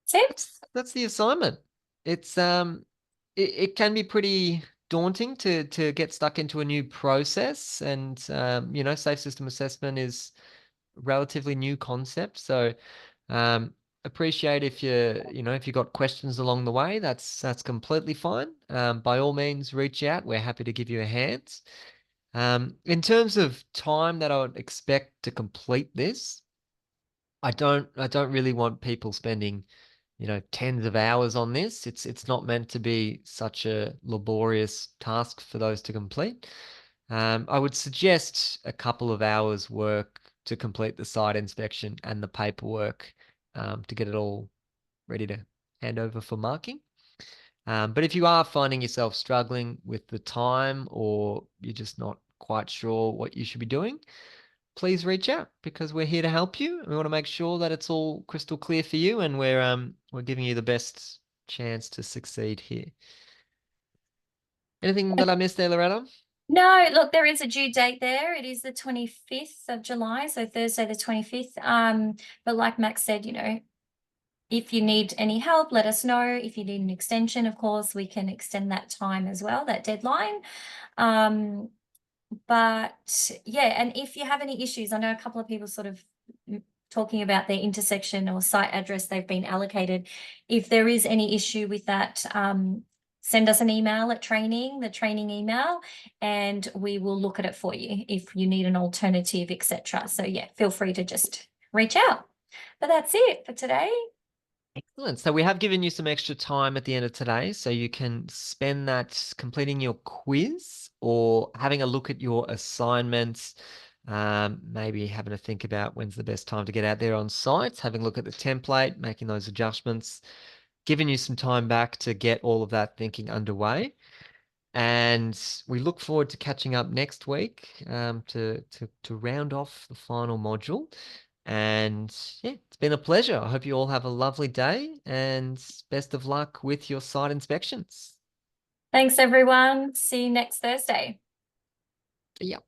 See? That's the assignment. It's it can be pretty daunting to get stuck into a new process, and safe system assessment is a relatively new concept. So appreciate if if you got questions along the way, that's completely fine. By all means, reach out. We're happy to give you a hand. In terms of time that I would expect to complete this, I don't really want people spending, tens of hours on this. It's not meant to be such a laborious task for those to complete. I would suggest a couple of hours work to complete the site inspection and the paperwork, to get it all ready to hand over for marking. But if you are finding yourself struggling with the time or you're just not quite sure what you should be doing, please reach out because we're here to help you. We want to make sure that it's all crystal clear for you and we're giving you the best chance to succeed here. Anything that I missed there, Loretta? No, look, there is a due date there. It is the 25th of July, so Thursday the 25th. But like Max said, if you need any help, let us know. If you need an extension, of course, we can extend that time as well, that deadline. But yeah, and if you have any issues, I know a couple of people sort of talking about their intersection or site address they've been allocated. If there is any issue with that, send us an email at the training email, and we will look at it for you if you need an alternative, etc. So yeah, feel free to just reach out. But that's it for today. Excellent. So we have given you some extra time at the end of today, so you can spend that completing your quiz or having a look at your assignments, maybe having to think about when's the best time to get out there on site, having a look at the template, making those adjustments, giving you some time back to get all of that thinking underway. And we look forward to catching up next week to round off the final module. And yeah, it's been a pleasure. I hope you all have a lovely day and best of luck with your site inspections. Thanks, everyone. See you next Thursday. Yeah.